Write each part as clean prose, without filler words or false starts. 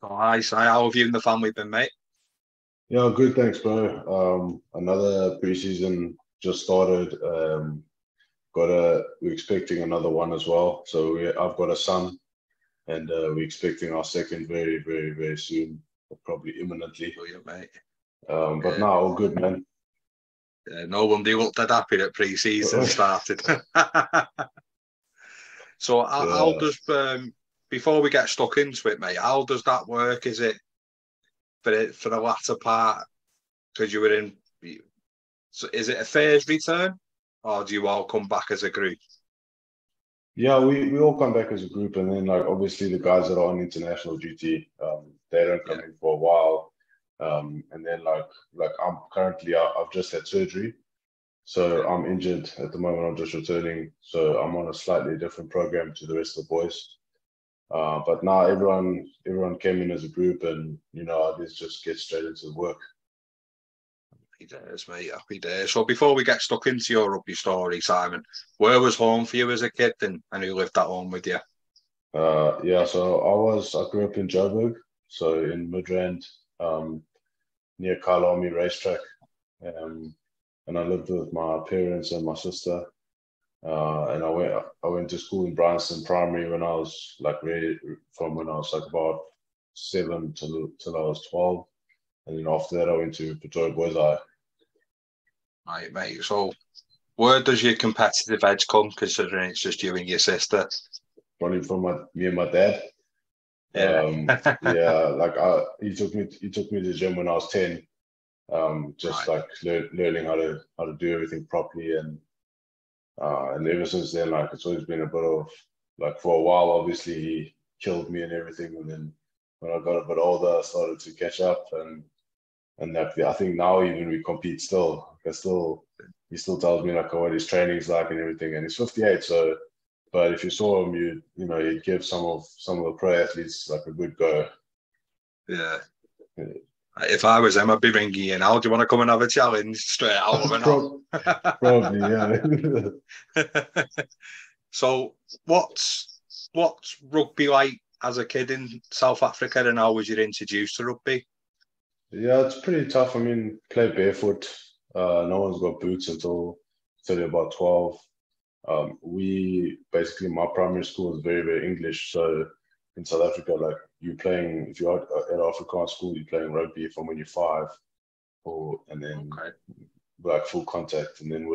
Oh, hi, Si. How have you and the family been, mate? Yeah, good, thanks, bro. Another preseason just started. We're expecting another one as well. So I've got a son, and we're expecting our second very, very, very soon, probably imminently. Brilliant, mate. But Yeah, now all good, man. yeah, no wonder you looked that happy that pre-season started. So, how Yeah, does before we get stuck into it, mate? How does that work? Is it for the latter part because you were in? So, is it a phased return, or do you all come back as a group? yeah. We all come back as a group, and then like obviously the guys that are on international duty, they don't come Yeah, in for a while. And then like I've just had surgery. So okay. I'm injured at the moment. I'm just returning. So I'm on a slightly different program to the rest of the boys. But now everyone came in as a group, and let's just get straight into the work. Happy days, mate. Happy days. So, before we get stuck into your rugby story, Simon, where was home for you as a kid, and who lived at home with you? Yeah. So I grew up in Joburg, so in Midrand, um, near Kyle Army Racetrack, um, and I lived with my parents and my sister. And I went to school in Bryanston Primary when I was like really from when I was like about 7 till I was 12. And then after that I went to Pretoria Boys High. Right, mate. So, where does your competitive edge come, considering it's just you and your sister? Running from me and my dad. Yeah. Yeah, like he took me to the gym when I was 10. Just Right. like learning how to do everything properly, and ever since then, like it's always been a bit of like for a while. Obviously, he killed me and everything, and then when I got a bit older, I started to catch up, and that I think now even we compete still. He still tells me like what his training's like and everything, and he's 58. So, but if you saw him, he'd give some of the pro athletes like a good go. Yeah. Yeah. If I was him, I'd be ringing you now. Do you want to come and have a challenge straight out of Probably, an yeah. So, what's rugby like as a kid in South Africa, and how was you introduced to rugby? Yeah, it's pretty tough. I mean, play barefoot. No one's got boots until you're about 12. We basically my primary school is very, very English. So in South Africa, like you playing if you're at Afrikaans school, you're playing rugby from when you're 5, and then Okay. like full contact. And then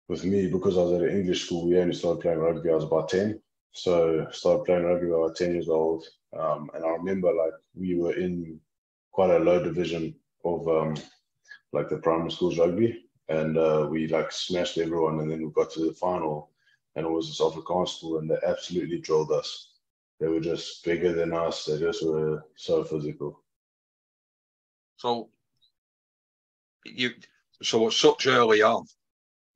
with me, because I was at an English school, we only started playing rugby. I was about 10, so started playing rugby when I was 10 years old. And I remember like we were in quite a low division of like the primary school's rugby, and we like smashed everyone, and then we got to the final, and it was this Afrikaans school, and they absolutely drilled us. They were just bigger than us. They just were so physical. So you, so at such early on,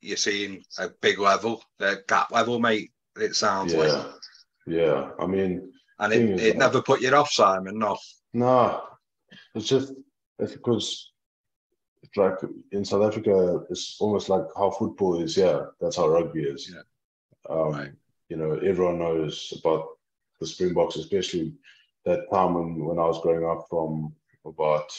you're seeing a big level, a gap level, mate. It sounds like, Yeah, yeah. I mean, and thing is it like, never put you off, Simon. No. nah, it's just it's because it's like in South Africa, it's almost like how football is here. That's how rugby is. Yeah. Right. Um, Everyone knows about the Springboks, especially that time when I was growing up from about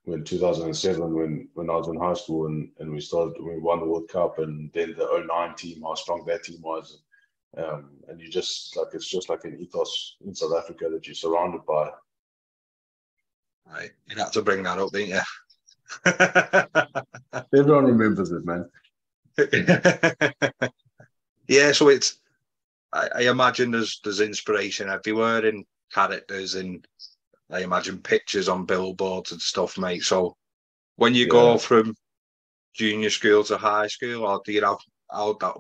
when 2007 when I was in high school and we won the World Cup, and then the '09 team, how strong that team was. And you just like it's just like an ethos in South Africa that you're surrounded by. Right. You had to bring that up, didn't Everyone remembers it, man. you? Yeah. So it's. I imagine there's inspiration everywhere in characters, and I imagine pictures on billboards and stuff, mate. So when you go Yeah, from junior school to high school, or do you have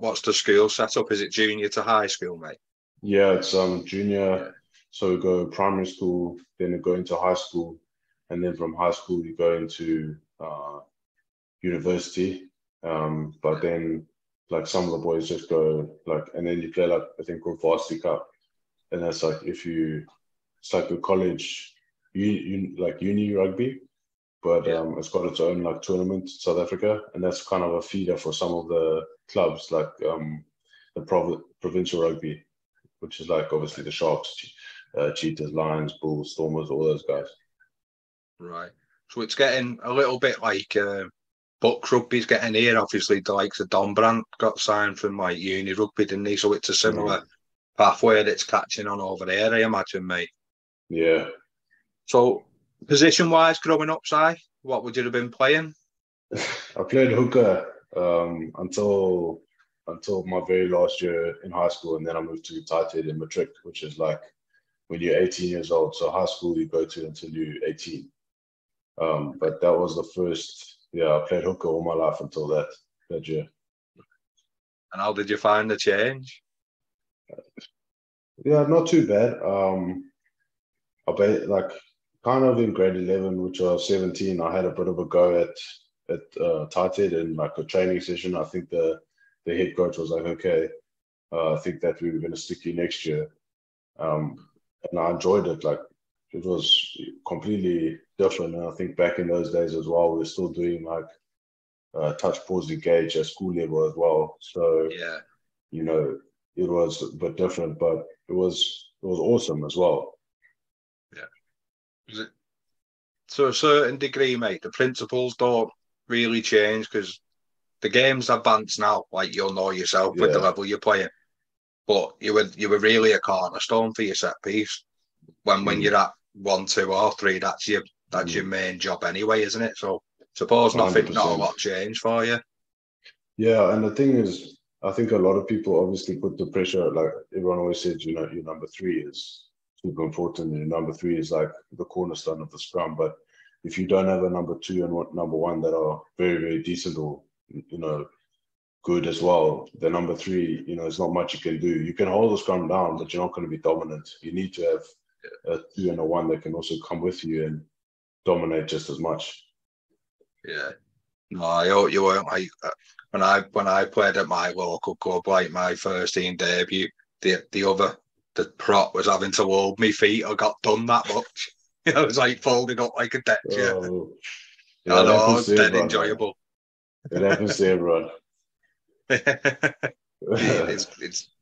what's the school setup? Is it junior to high school, mate? yeah. It's junior, Yeah. so we go primary school, then we go into high school, and then from high school you go into university. But then like some of the boys just go like, and then you play like I think called varsity cup, and that's like it's like a college, like uni rugby, but Yeah. it's got its own like tournament in South Africa, and that's kind of a feeder for some of the clubs like the provincial rugby, which is like obviously the Sharks, Cheetahs, Lions, Bulls, Stormers, all those guys. Right. So it's getting a little bit like Bucks rugby's getting here. Obviously, the likes of Don Brandt got signed from like uni rugby, didn't he? So it's a similar pathway that's catching on over there, I imagine, mate. Yeah. So position-wise, growing up, Si, what would you have been playing? I played hooker until my very last year in high school, and then I moved to tight head in matric, which is like when you're 18 years old. So high school you go to until you're 18. But that was the first. Yeah, I played hooker all my life until that year. And how did you find the change? Yeah, not too bad. Like kind of in grade 11, which I was 17, I had a bit of a go at tight head in like a training session. I think the head coach was like, okay, I think that we were going to stick you next year. And I enjoyed it. Like it was completely different. And I think back in those days as well, we were still doing like touch, pause, engage at school level as well. So, yeah, you know, it was a bit different, but it was awesome as well. Yeah. To a certain degree, mate, the principles don't really change because the game's advanced now. Like you'll know yourself with the level you're playing. But you were really a cornerstone for your set piece. When you're at 1, 2, or 3, that's your main job anyway, isn't it? So suppose not a lot changed for you. Yeah, and the thing is, I think a lot of people obviously put the pressure. Like everyone always says, you know, your number 3 is super important, and your number 3 is like the cornerstone of the scrum. But if you don't have a number 2 and number 1 that are very, very decent or you know good as well, the number 3, you know, there's not much you can do. You can hold the scrum down, but you're not going to be dominant. You need to have a 2 and a 1 that can also come with you and dominate just as much. Yeah. No, you weren't like when I played at my local club, like my first team debut, the prop was having to hold me feet. I got done that much. You know, it was like folding up like a deck chair. Oh, yeah, I know, it was dead enjoyable. It happens to everyone.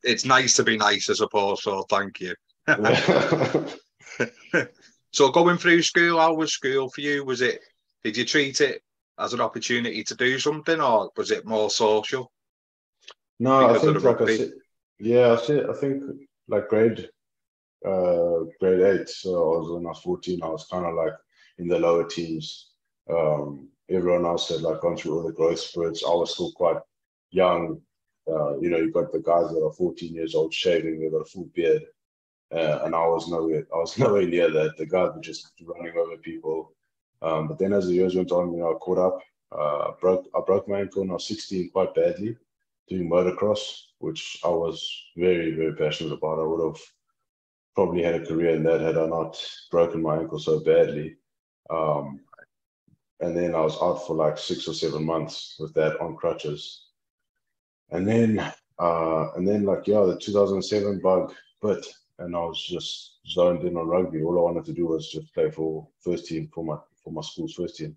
it's nice to be nice, I suppose. So thank you. So going through school, how was school for you? Did you treat it as an opportunity to do something, or was it more social? No, I think like I said, I think like grade 8. So when I was 14, I was kind of like in the lower teams. Everyone else had like gone through all the growth spurts. I was still quite young. You know, you've got the guys that are 14 years old shaving, they've got a full beard. And I was nowhere near that. The guys were just running over people. But then as the years went on, you know, I caught up. I broke my ankle when I was 16 quite badly doing motocross, which I was very, very passionate about. I would have probably had a career in that had I not broken my ankle so badly. And then I was out for like 6 or 7 months with that on crutches. And then like, the 2007 bug bit, and I was just zoned in on rugby. All I wanted to do was just play for first team, for my school's first team.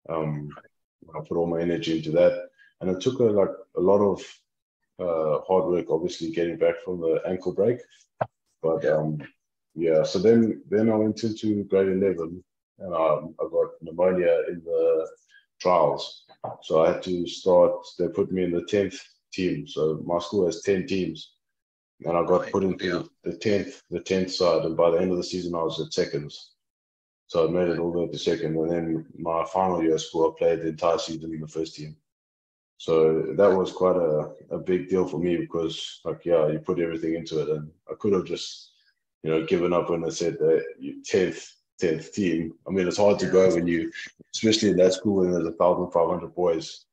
I put all my energy into that, and it took a lot of hard work, obviously, getting back from the ankle break. But so then I went into grade 11, and I got pneumonia in the trials. So I had to start. They put me in the 10th team. So my school has 10 teams, and I got put into the 10th side. And by the end of the season, I was at seconds. So I made it all the way to second. And then my final year of school, I played the entire season in the first team. So that was quite a big deal for me because, like, you put everything into it, and I could have just, you know, given up when I said that 10th team. I mean, it's hard to go when you, especially in that school when there's 1,500 boys,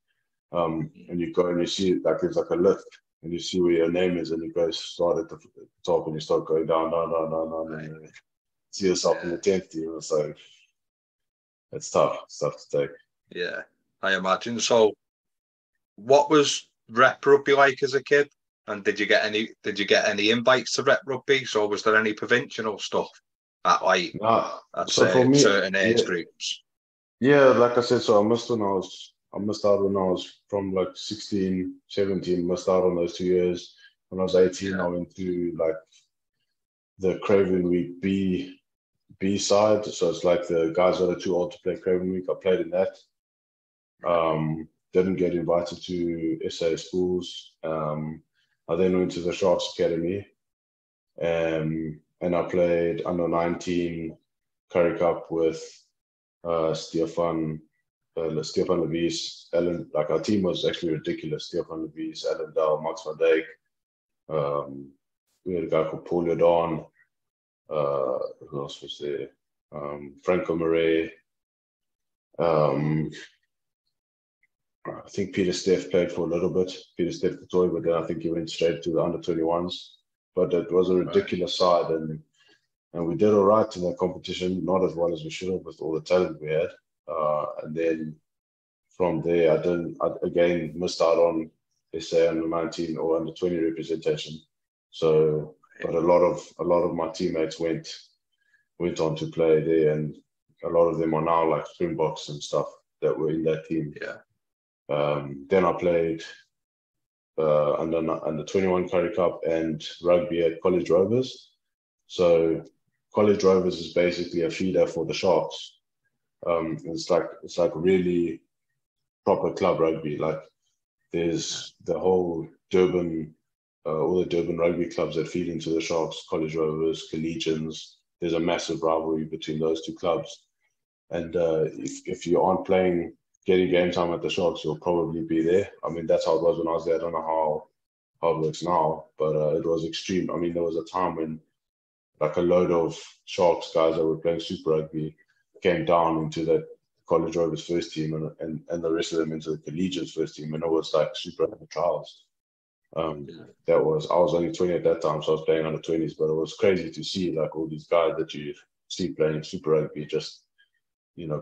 and you go and you see it, like there's like a lift, and you see where your name is, and you go start at the top, and you start going down, and see yourself in the 10th team. So it's tough. It's tough to take. Yeah, I imagine. So, what was rep rugby like as a kid? And did you get any invites to rep rugby? So was there any provincial stuff at like for me, certain age groups? Yeah, like I said, so I missed out when I was from like 16, 17, missed out on those 2 years. When I was 18, I went through like the Craven Week B side. So it's like the guys that are too old to play Craven Week. I played in that. Didn't get invited to SA schools. I then went to the Sharks Academy, and I played under 19 Currie Cup with Stefan Levies, Ellen. Like, our team was actually ridiculous. Stefan Levies, Ellen Dow, Max van Dijk. We had a guy called Paul Jordan. Who else was there? Franco Murray. I think Peter Steff played for a little bit. Peter Steff the toy, but then I think he went straight to the under 21s. But it was a ridiculous side, and we did all right in that competition. Not as well as we should have with all the talent we had. And then from there, I again missed out on SA under 19 or under 20 representation. So, but a lot of my teammates went on to play there, and a lot of them are now like Springboks and stuff that were in that team. Yeah. Then I played under 21 Currie Cup and rugby at College Rovers. So College Rovers is basically a feeder for the Sharks. It's like really proper club rugby. Like, there's the whole Durban, all the Durban rugby clubs that feed into the Sharks, College Rovers, Collegians. There's a massive rivalry between those two clubs. And if you aren't getting game time at the Sharks, you'll probably be there. I mean, that's how it was when I was there. I don't know how it works now, but it was extreme. I mean, there was a time when like a load of Sharks guys that were playing Super Rugby came down into that College Rovers first team, and the rest of them into the Collegians first team, and it was like Super Rugby trials. I was only 20 at that time, so I was playing under 20s, but it was crazy to see like all these guys that you see playing Super Rugby just,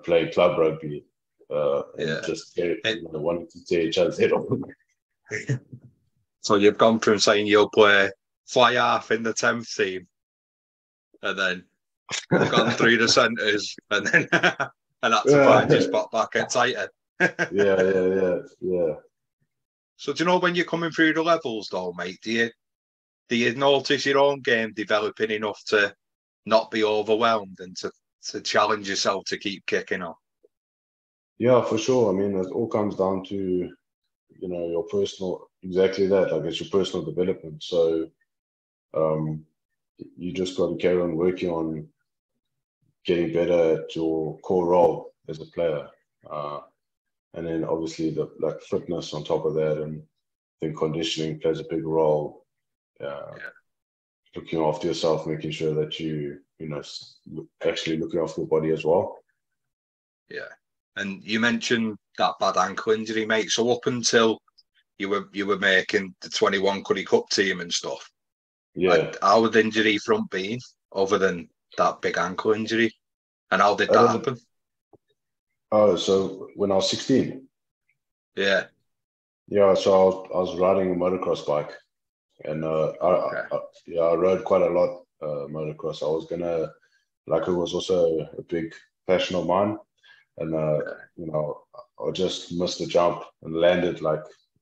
playing club rugby. And just wanting to tear each other's head off. So you've gone from saying you'll play fly half in the 10th team, and then you've gone through the centres, and then and that's to find your spot back at tighter. Yeah. So do you know when you're coming through the levels, though, mate? Do you notice your own game developing enough to not be overwhelmed and to challenge yourself to keep kicking on? Yeah, for sure. I mean, it all comes down to, your personal, exactly that. Like, it's your personal development. So you just got to carry on working on getting better at your core role as a player. And then obviously the fitness on top of that, and then conditioning plays a big role. Looking after yourself, making sure that you actually looking after your body as well. Yeah. And you mentioned that bad ankle injury, mate. So up until you were making the 21 Currie Cup team and stuff, how would the injury front been other than that big ankle injury? And how did that happen? Oh, so when I was 16? Yeah. Yeah, so I was riding a motocross bike, and I rode quite a lot motocross. I was gonna, it was also a big passion of mine. And, I just missed the jump and landed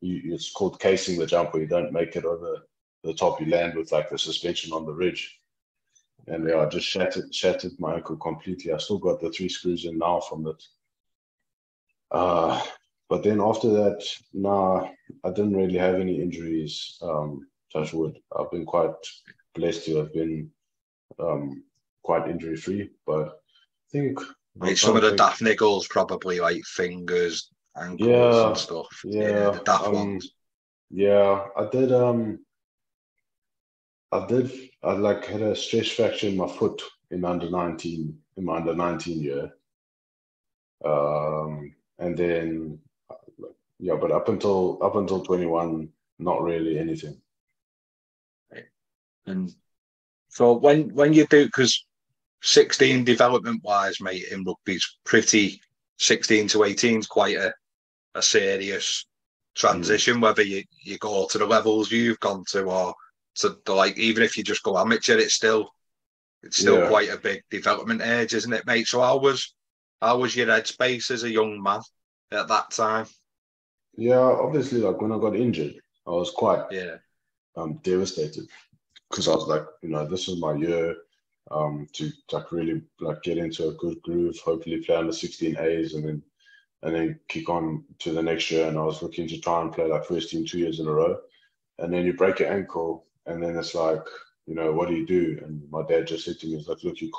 it's called casing the jump, where you don't make it over the top. You land with the suspension on the ridge. And I just shattered my ankle completely. I still got the 3 screws in now from it. But then after that, I didn't really have any injuries, touch wood. I've been quite blessed to have been quite injury free, but I think some of the daft niggles, probably like fingers, ankles and stuff. Yeah, the daft ones. Yeah, I did. I had a stress fracture in my foot in my under 19 year. And then, but up until 21, not really anything. And so when you do, because 16 development wise, mate, in rugby's pretty, 16 to 18 is quite a serious transition, whether you go to the levels you've gone to, or to even if you just go amateur, it's still quite a big development age, isn't it, mate? So how was your headspace as a young man at that time? Yeah, obviously, when I got injured, I was quite devastated. because I was like, this is my year to like really like get into a good groove, hopefully play under 16As and then kick on to the next year. And I was looking to try and play like first team 2 years in a row. And then you break your ankle, and then it's like, what do you do? And my dad just said to me, he's like, look, you're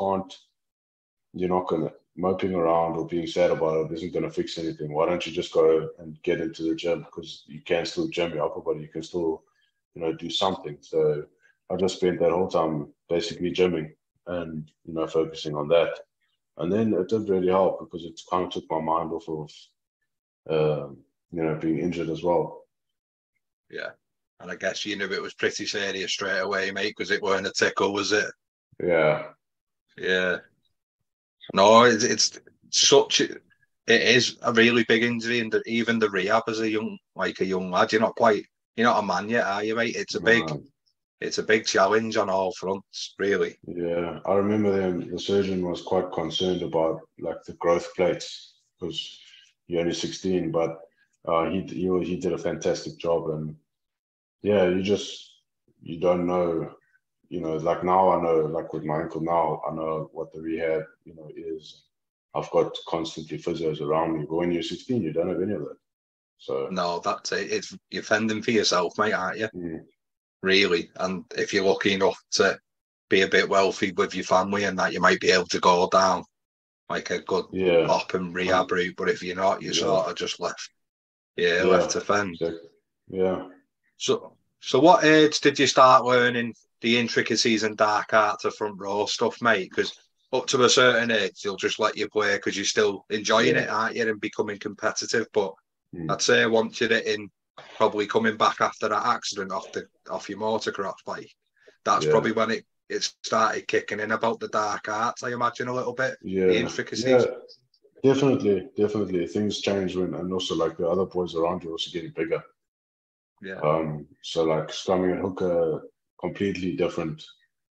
not going to, moping around or being sad about it isn't going to fix anything. Why don't you just go and get into the gym? Because you can still gym your upper body. You can still, do something. So I just spent that whole time basically gymming and, focusing on that. And then it did really help because it kind of took my mind off of, being injured as well. Yeah. And I guess you knew it was pretty serious straight away, mate, because it weren't a tickle, was it? Yeah. Yeah. No, it's such it is a really big injury, and even the rehab as a young lad, you're not a man yet, are you, mate? It's a big challenge on all fronts, really. Yeah, I remember the surgeon was quite concerned about like the growth plates because you're only 16, but he did a fantastic job. And yeah, you don't know, like now I know, like with my ankle now, I know what the rehab, is. I've got constantly physios around me, but when you're 16, you don't have any of that. So No, that's it. You're fending for yourself, mate, aren't you? mm, Really. And if you're lucky enough to be a bit wealthy with your family and that, you might be able to go down like a good yeah, op and rehab route. But if you're not, you're yeah, sort of just left yeah, to fend. exactly. Yeah. So what age did you start learning the intricacies and dark arts of front row stuff, mate? Because up to a certain age, they'll just let you play because you're still enjoying Yeah. it, aren't you, and becoming competitive. But Mm. I'd say once you're in, probably coming back after that accident off your motorcross bike, that's Yeah. probably when it started kicking in about the dark arts, I imagine, a little bit, the Yeah. Yeah. intricacies. Definitely. Things change and also like the other boys around you also getting bigger. Yeah. So like scrumming and hooker, completely different.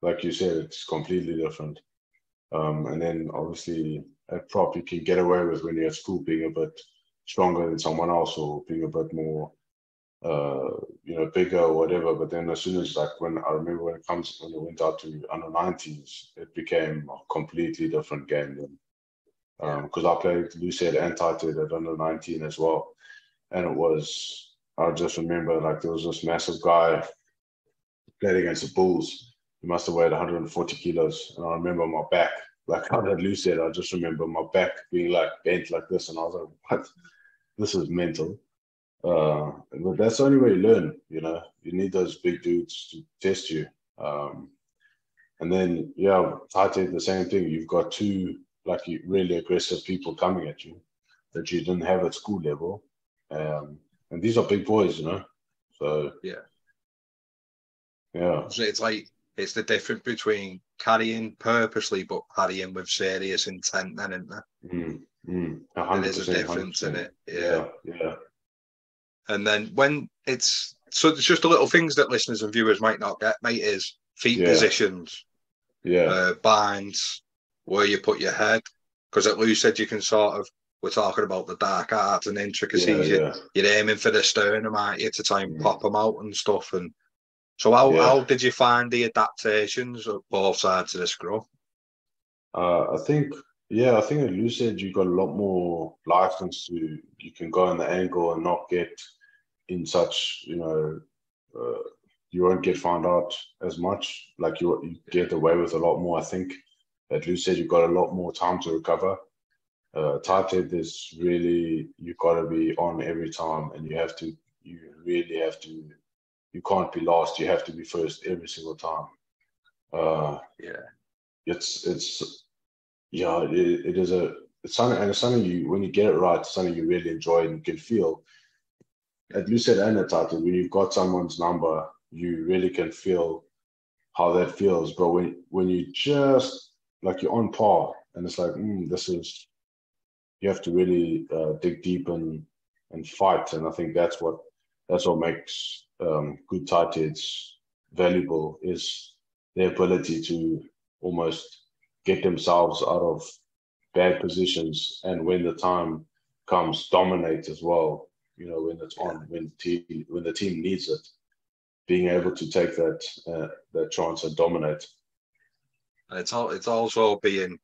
Like you said, it's completely different. And then obviously at prop, you can get away with when you're at school being a bit stronger than someone else or being a bit more, bigger or whatever. But then as soon as like when I remember when it went out to under 19s, it became a completely different game then. Because I played loose head and tight head at under 19 as well. And I just remember like there was this massive guy played against the Bulls. He must have weighed 140 kilos. And I remember my back, like I had loose head, I just remember my back being like bent like this. And I was like, what? This is mental. But that's the only way you learn, You need those big dudes to test you. And then, yeah, tight head, the same thing. You've got two like really aggressive people coming at you that you didn't have at school level. And these are big boys, So Yeah. yeah, So it's the difference between carrying purposely but carrying with serious intent, then, isn't there? 100%, There is a difference in 100%. it. Yeah. Yeah. And then when it's just the little things that listeners and viewers might not get, mate, is feet Yeah. positions, Yeah. binds, where you put your head. Because at loose edge, you can we're talking about the dark arts and intricacies. Yeah. You're aiming for the sternum, aren't you, to try and Mm. pop them out and stuff. And so Yeah. how did you find the adaptations of both sides of the scrum? I think, I think at loose edge you got a lot more license you can go on the angle and not get in such, you won't get found out as much. Like you get away with a lot more, I think. At loose edge, you've got a lot more time to recover. Tight head is really, you got to be on every time and you really have to, you can't be last. You have to be first every single time. Yeah. It's it is it's something, and it's something when you get it right, it's something you really enjoy and you can feel. At loose head and at tight head, when you've got someone's number, you really can feel how that feels. But when you just like you're on par and it's like, this is, you have to really dig deep and fight. And I think that's what makes good tight heads valuable is their ability to almost get themselves out of bad positions and when the time comes, dominate as well. When it's on, when the team needs it. being able to take that chance and dominate. And it's also being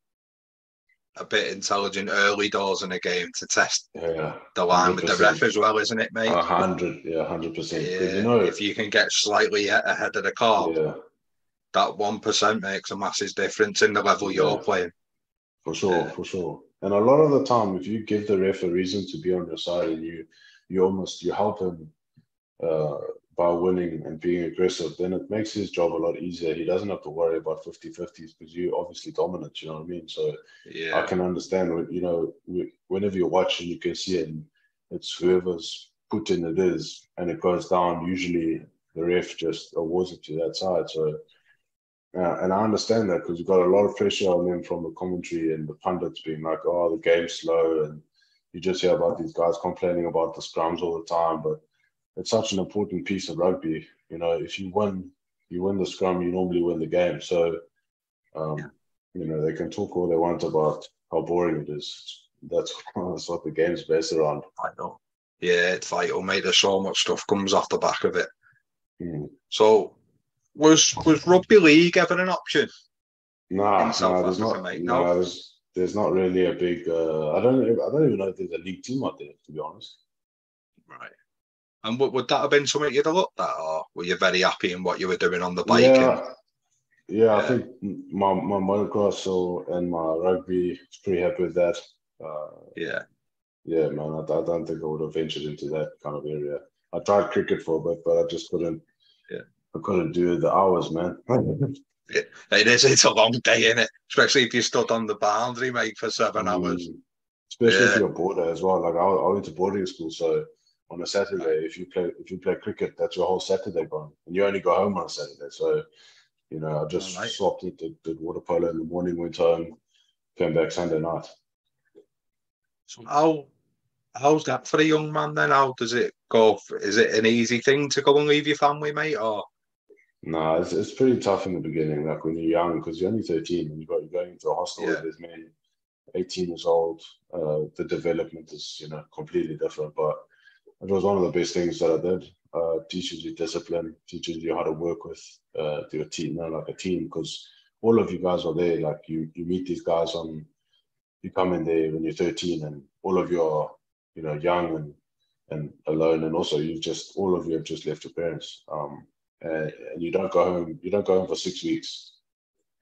a bit intelligent early doors in a game to test the line with the ref as well, isn't it, mate? 100%. Because if you can get slightly ahead of the call, that 1% makes a massive difference in the level you're playing. For sure. And a lot of the time, if you give the ref a reason to be on your side and you help him by winning and being aggressive, then it makes his job a lot easier. He doesn't have to worry about 50-50s because you're obviously dominant, you know what I mean? So I can understand, whenever you're watching, you can see it, and it's whoever's put in it is, and it goes down. Usually the ref just awards it to that side. So, and I understand that because you've got a lot of pressure on them from the commentary and the pundits being like, oh, the game's slow. And you just hear about these guys complaining about the scrums all the time. But it's such an important piece of rugby. If you win the scrum, you normally win the game. So, they can talk all they want about how boring it is. That's what the game's based around. I know. Yeah, it's vital, mate. There's so much stuff comes off the back of it. So, was rugby league ever an option? Nah, there's not. Mate? No, there's not really a big. I don't even know if there's a league team out there, to be honest. Right. And would that have been something you'd have looked at, or were you very happy in what you were doing on the bike? Yeah. I think my motorcross and my rugby is pretty happy with that. Yeah, man. I don't think I would have ventured into that kind of area. I tried cricket for a bit, but I just couldn't. Yeah. I couldn't do the hours, man. It's a long day, isn't it? Especially if you stood on the boundary, mate, for 7 hours. Especially if you're a boarder as well. Like I went to boarding school, so on a Saturday, if you play cricket, that's your whole Saturday gone, and you only go home on a Saturday. So, I just swapped it, did water polo in the morning, went home, came back Sunday night. So how's that for a young man then? How does it go? Is it an easy thing to go and leave your family, mate, or? No, it's pretty tough in the beginning, like when you're young, because you're only 13 and you're going into a hostel where there's men 18 years old. The development is, completely different, but it was one of the best things that I did. Teaches you discipline, teaches you how to work with your team, like a team, because all of you guys are there. Like you meet these guys you come in there when you're 13, and all of you are, young and alone, and also all of you have just left your parents. And you don't go home. You don't go home for 6 weeks,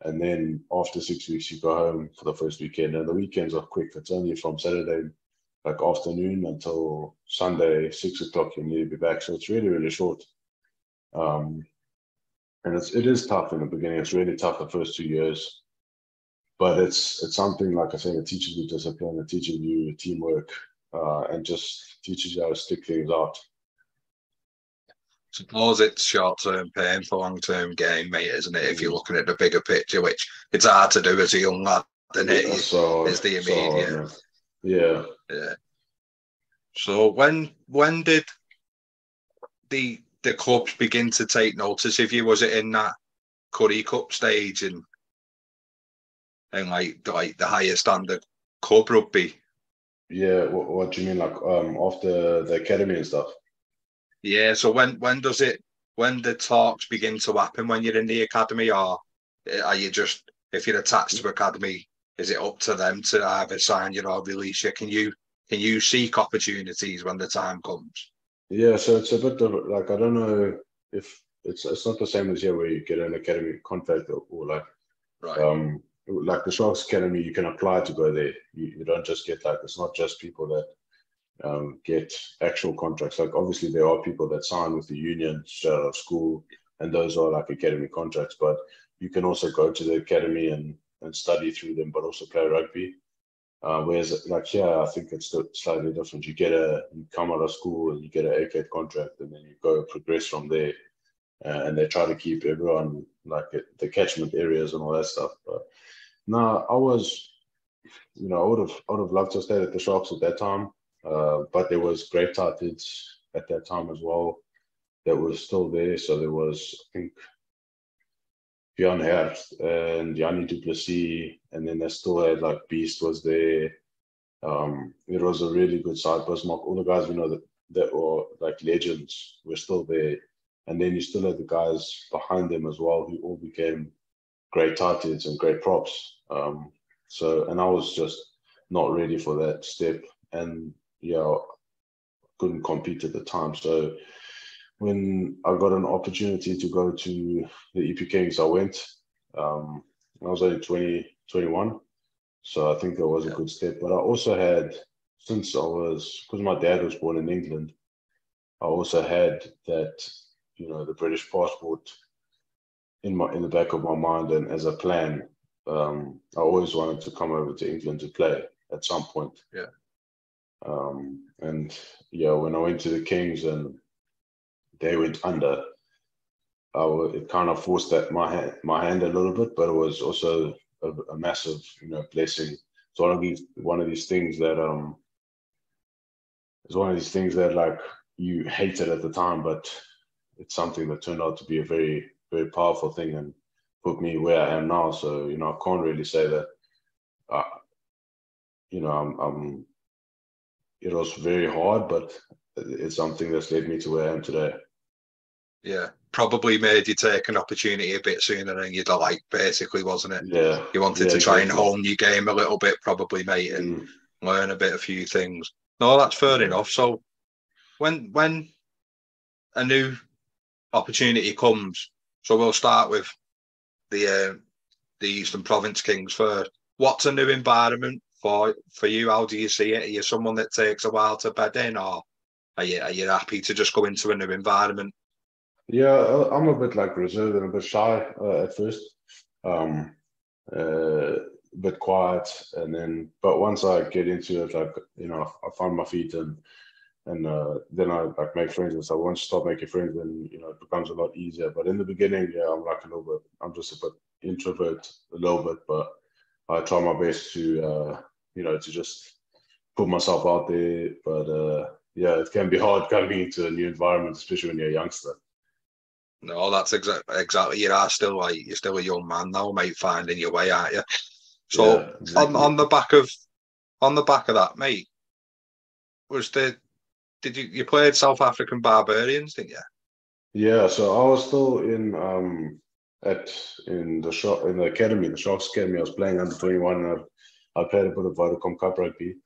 and then after 6 weeks, you go home for the first weekend. And the weekends are quick. It's only from Saturday, like afternoon, until Sunday 6 o'clock. You need to be back. So it's really, really short. And it is tough in the beginning. It's really tough the first 2 years, but it's something, like I said, it teaches you discipline. It teaches you teamwork, and just teaches you how to stick things out. Suppose it's short-term pain for long-term gain, mate, isn't it? If you're looking at the bigger picture, which it's hard to do as a young lad, isn't it? It's the immediate. Yeah. So when did the clubs begin to take notice of you? Was it in that Currie Cup stage and like the higher standard club rugby? Yeah. What do you mean, like after the academy and stuff? Yeah, so when the talks begin to happen when you're in the academy, or are you just, if you're attached to academy, is it up to them to either sign you or release you? Can you seek opportunities when the time comes? Yeah, so it's a bit different. Like I don't know if it's not the same as here where you get an academy contract or like like the Sharks Academy, you can apply to go there. You don't just get it's not just people that get actual contracts. Like obviously there are people that sign with the union straight out of school, and those are like academy contracts, but you can also go to the academy and study through them, but also play rugby. Whereas like here, I think it's slightly different. You come out of school and you get an ACAD contract, and then you go progress from there. And they try to keep everyone like the catchment areas and all that stuff. But no, I would have loved to stay at the Sharks at that time. But there was great titans at that time as well that was still there. So there was, I think, Bjorn Herbst and Yanni Duplessis, and then they still had like Beast was there. It was a really good side. Bismarck, all the guys we know that were like legends were still there. And then you still had the guys behind them as well who all became great tight heads and great props. And I was just not ready for that step. And yeah, couldn't compete at the time. So when I got an opportunity to go to the EP Kings, I went. I was only 21. So I think that was a good step. But I also had, because my dad was born in England, I also had that, the British passport in the back of my mind, and as a plan, I always wanted to come over to England to play at some point. Yeah. And yeah, when I went to the Kings and they went under, it kind of forced that my hand a little bit, but it was also a massive, blessing. It's one of these things that like you hated at the time, but it's something that turned out to be a very, very powerful thing and put me where I am now. So, I can't really say that, it was very hard, but it's something that's led me to where I am today. Yeah, probably made you take an opportunity a bit sooner than you'd like, basically, wasn't it? Yeah. You wanted to try exactly. and hone your game a little bit, probably, mate, and learn a few things. No, that's fair enough. So when a new opportunity comes, so we'll start with the Eastern Province Kings first. What's a new environment for you? How do you see it? Are you someone that takes a while to bed in, or are you happy to just go into a new environment? Yeah, I'm a bit like reserved and a bit shy at first, a bit quiet, but once I get into it, like I find my feet and then I like make friends. And so once you start making friends, then it becomes a lot easier. But in the beginning, yeah, I'm just a bit introvert a little bit, but I try my best to to just put myself out there. But yeah, it can be hard coming into a new environment, especially when you're a youngster. No, that's exactly. You're still a young man now, mate, finding your way, aren't you? So yeah, exactly. on the back of that, mate, did you played South African Barbarians, didn't you? Yeah, so I was still in the academy, the Sharks Academy. I was playing under 21, and I played a bit of Vodacom Cup rugby,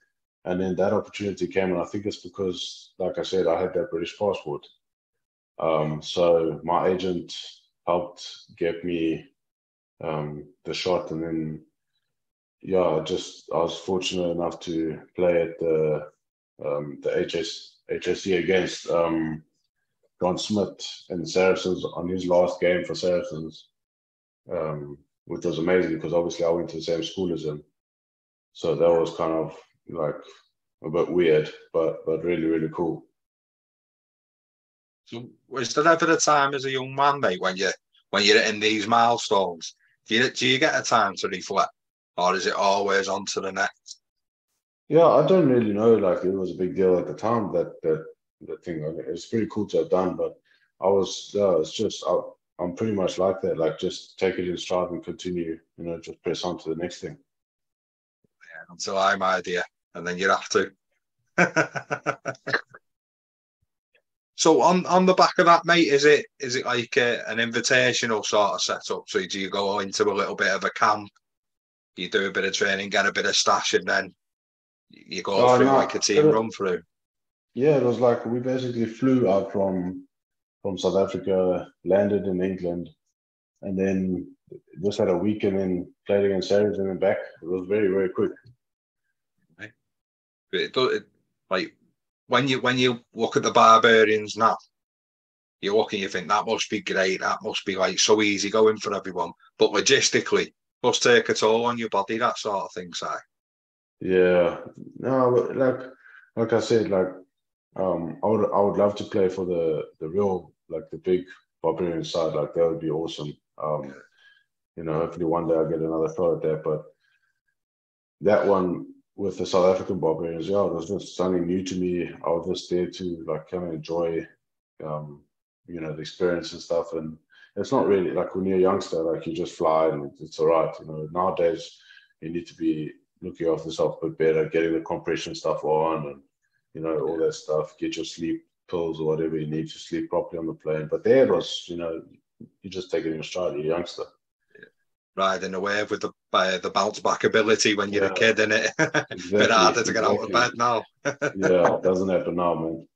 and then that opportunity came, and I think it's because, like I said, I had that British passport. So my agent helped get me the shot, and then yeah, I was fortunate enough to play at the HSC against John Smith and Saracens on his last game for Saracens, which was amazing because obviously I went to the same school as him, so that was kind of like a bit weird, but really, really cool. So was there ever a time as a young man, mate, when you're hitting these milestones, do you get a time to reflect, or is it always on to the next? Yeah, I don't really know. Like, it was a big deal at the time, that thing. I mean, it's pretty cool to have done, but it's just I'm pretty much like that. Like, just take it in stride and continue. Just press on to the next thing. Yeah, until I'm idea, and then you have to. So on the back of that, mate, is it like an invitational sort of setup? So do you go into a little bit of a camp, you do a bit of training, get a bit of stash, and then you go through like a team run through? Yeah, it was like we basically flew out from South Africa, landed in England, and then just had a week and then played against Saracens and then back. It was very, very quick. Like when you look at the Barbarians now, you look and you think that must be great, that must be like so easy going for everyone. But logistically, must take a toll on your body, that sort of thing, Si. Yeah. No, like I said, like I would love to play for the real, like the big Barbarian side. Like, that would be awesome. Hopefully one day I'll get another shot at that. But that one with the South African Barbarians, yeah, it was just something new to me. I was just there to like kind of enjoy, the experience and stuff. And it's not really like when you're a youngster, like you just fly and it's all right. Nowadays you need to be looking after yourself a bit better, getting the compression stuff on, and all that stuff. Get your sleep pills or whatever you need to sleep properly on the plane. But there it was, you just take it in your stride, you're a youngster. Riding a wave with the bounce back ability when you're a kid, innit? Exactly, Bit harder to get out of bed now. Yeah, it doesn't happen now,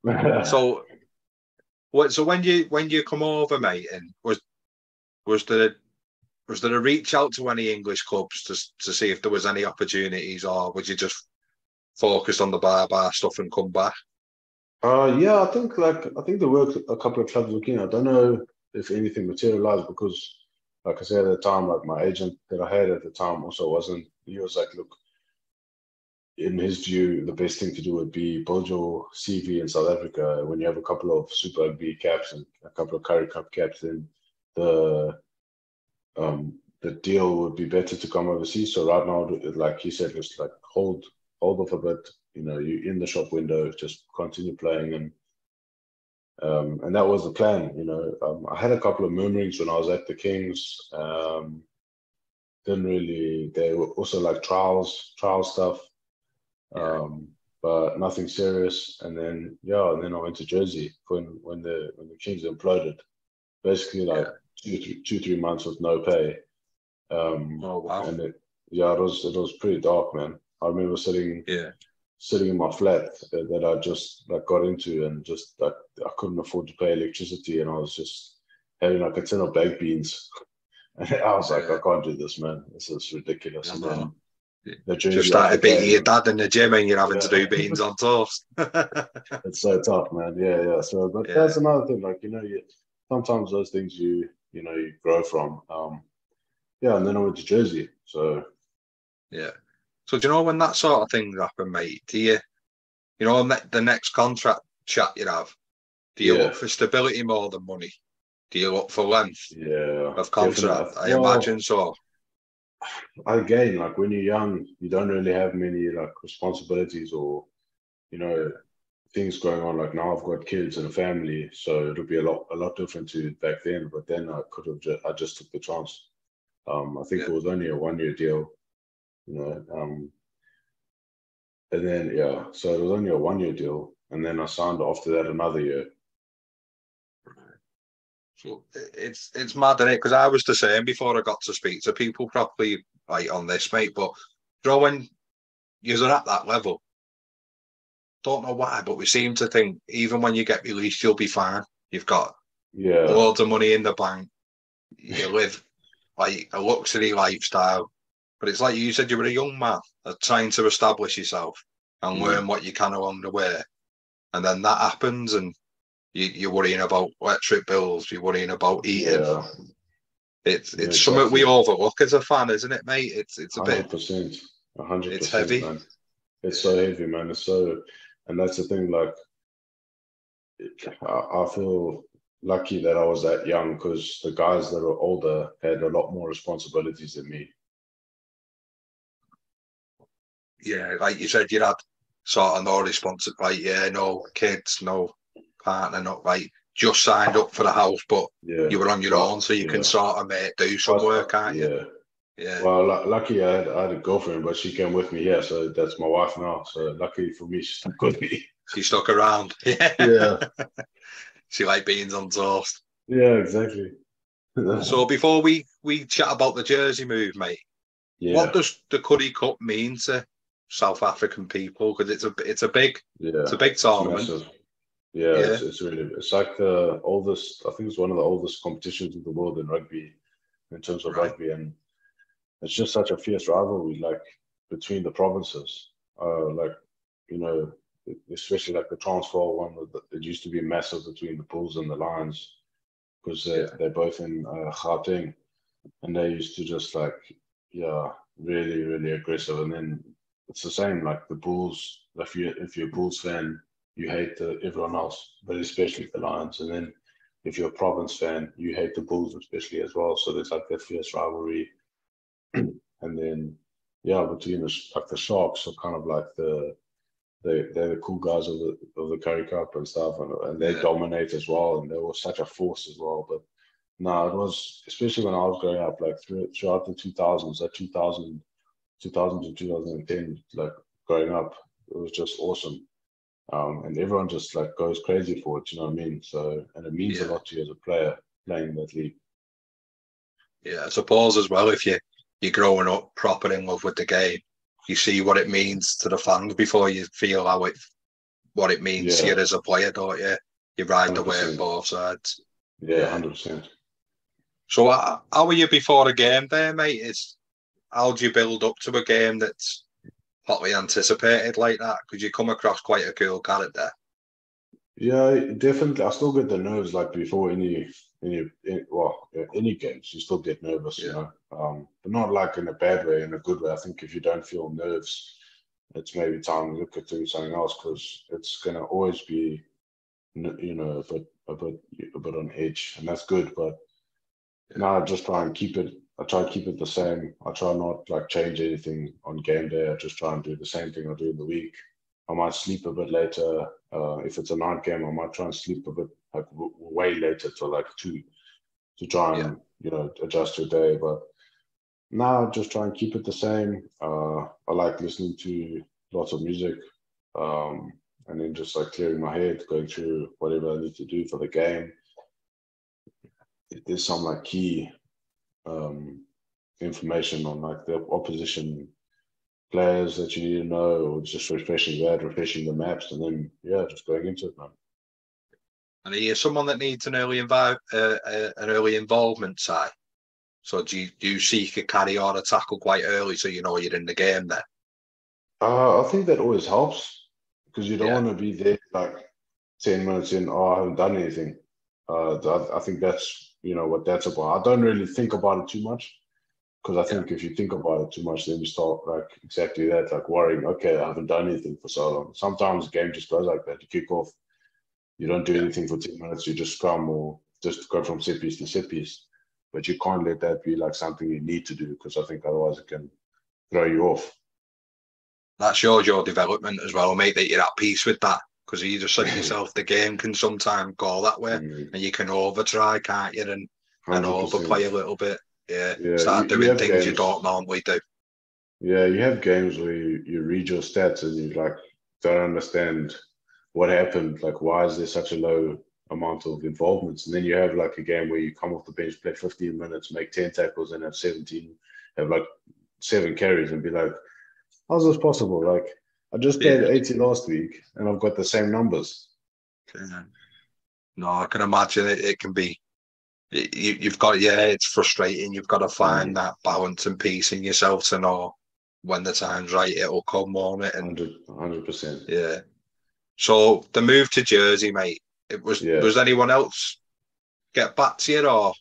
man. So when you come over, mate, and was there a reach out to any English clubs to see if there was any opportunities, or would you just focus on the bar stuff and come back? Yeah, I think there were a couple of clubs looking. I don't know if anything materialized because, like I said at the time, like my agent that I had at the time also wasn't. He was like, look, in his view, the best thing to do would be build your CV in South Africa. When you have a couple of Super Rugby caps and a couple of Currie Cup caps, then the deal would be better to come overseas. So right now, like he said, just like hold off a bit. You're in the shop window, just continue playing, and that was the plan. I had a couple of murmurings when I was at the Kings. Didn't really. They were also like trial stuff, but nothing serious. And then I went to Jersey when the Kings imploded. Basically, like 2-3 months with no pay. Oh wow! And it was pretty dark, man. I remember sitting in my flat that I just like got into, and just like I couldn't afford to pay electricity, and I was just having like a tin of baked beans. And I was like, I can't do this, man. This is ridiculous. And then the Jersey just started beating your dad in the gym, and you're having to do beans on toast. It's so tough, man. Yeah. So, but that's another thing. Like sometimes those things you grow from. And then I went to Jersey. So So do you know when that sort of thing happened, mate? Do you know the next contract chat you have? Do you look for stability more than money? Do you look for length of contract? I imagine so. Again, like when you're young, you don't really have many like responsibilities or things going on. Like now I've got kids and a family, so it'll be a lot different to back then. But then I could have I just took the chance. I think it was only a 1-year deal, and then so it was only a 1-year deal, and then I signed after that another year. So it's mad, isn't it? Because I was the same before I got to speak to people properly like on this, mate. But when you're at that level, don't know why, but we seem to think even when you get released, you'll be fine. You've got loads of money in the bank. You live like a luxury lifestyle. But it's like you said, you were a young man trying to establish yourself and learn what you can along the way. And then that happens, and you're worrying about electric bills, you're worrying about eating. It's something we overlook as a fan, isn't it, mate? It's a 100%, 100%. It's heavy. Man. It's so heavy, man. It's so, and that's the thing. Like, I feel lucky that I was that young because the guys that are older had a lot more responsibilities than me. Yeah, like you said, you had sort of no responsibility. Like, no kids, no partner, not like just signed up for the house, but you were on your own, so you can sort of do some work, can't you? Yeah. Well, lucky I had a girlfriend, but she came with me here, so that's my wife now. So luckily for me, she stuck with me. She stuck around. Yeah. She liked beans on toast. Yeah, exactly. So before we chat about the Jersey move, mate, what does the Currie Cup mean to South African people? Because it's a big tournament. It's massive. It's really, it's like the oldest. I think it's one of the oldest competitions in the world in rugby, in terms of rugby, and it's just such a fierce rivalry, like between the provinces. Especially like the Transvaal one. It used to be massive between the Bulls and the Lions because they're both in Gauteng, and they used to just really, really aggressive. And then it's the same, like the Bulls. If you're a Bulls fan, you hate everyone else, but especially the Lions. And then if you're a Province fan, you hate the Bulls especially as well. So there's like that fierce rivalry. And then between the Sharks are kind of like they're the cool guys of the Currie Cup and stuff, and they dominate as well, and they were such a force as well. But no, it was, especially when I was growing up, like throughout the 2000s, like 2000 to 2010, like growing up, it was just awesome. And everyone just like goes crazy for it, you know what I mean? So, and it means a Yeah. lot to you as a player playing that league. Yeah, I suppose as well, if you're growing up proper in love with the game, you see what it means to the fans before you feel what it means to you Yeah, as a player, don't you? You ride the wave 100%. both sides. Yeah, Yeah. 100%. So how were you before the game there, mate? How do you build up to a game that's hotly anticipated like that? Because you come across quite a cool character. Yeah, definitely. I still get the nerves like before any games. You still get nervous, you Yeah. know, but not like in a bad way, in a good way. I think if you don't feel nerves, it's maybe time to look at doing something else because it's gonna always be, you know, a bit on edge, and that's good. But Yeah. now I just try and keep it. I try and keep it the same. I try not like change anything on game day. I just try and do the same thing I do in the week. I might sleep a bit later. If it's a night game, I might try and sleep a bit like way later till like 2 to try Yeah. and adjust your day. But now I just try and keep it the same. I like listening to lots of music, and then just like clearing my head, going through whatever I need to do for the game. If there's some like key um, information on like the opposition players that you need to know, or just refreshing the maps, and then just going into it, man. And are you someone that needs an early involvement side? So do you seek a carry or a tackle quite early so you know you're in the game there? I think that always helps because you don't Yeah. want to be there like 10 minutes in. Oh, I haven't done anything. I think that's what that's about. I don't really think about it too much because I Yeah. think if you think about it too much, then you start like exactly that, like worrying. Okay, I haven't done anything for so long. Sometimes the game just goes like that. You kick off, you don't do Yeah. anything for 10 minutes. You just scrum or just go from set piece to set piece. But you can't let that be like something you need to do because I think otherwise it can throw you off. That shows your development as well, mate, that you're at peace with that. Because you just said yourself, the game can sometimes go that way, and you can over try, can't you? And 100%. overplay a little bit. Yeah, Yeah, start you doing have things you games. don't normally do. Yeah, you have games where you read your stats and you like don't understand what happened. Like, why is there such a low amount of involvements? And then you have like a game where you come off the bench, play 15 minutes, make 10 tackles, and have 17, have like 7 carries, and be like, how's this possible? Like, I just played Yeah. 80 last week and I've got the same numbers. Yeah. No, I can imagine it can be. You've got, yeah, it's frustrating. You've got to find Mm, that balance and peace in yourself to know when the time's right, it'll come, won't it? And 100%. yeah. So the move to Jersey, mate, it Yeah. was anyone else get back to you or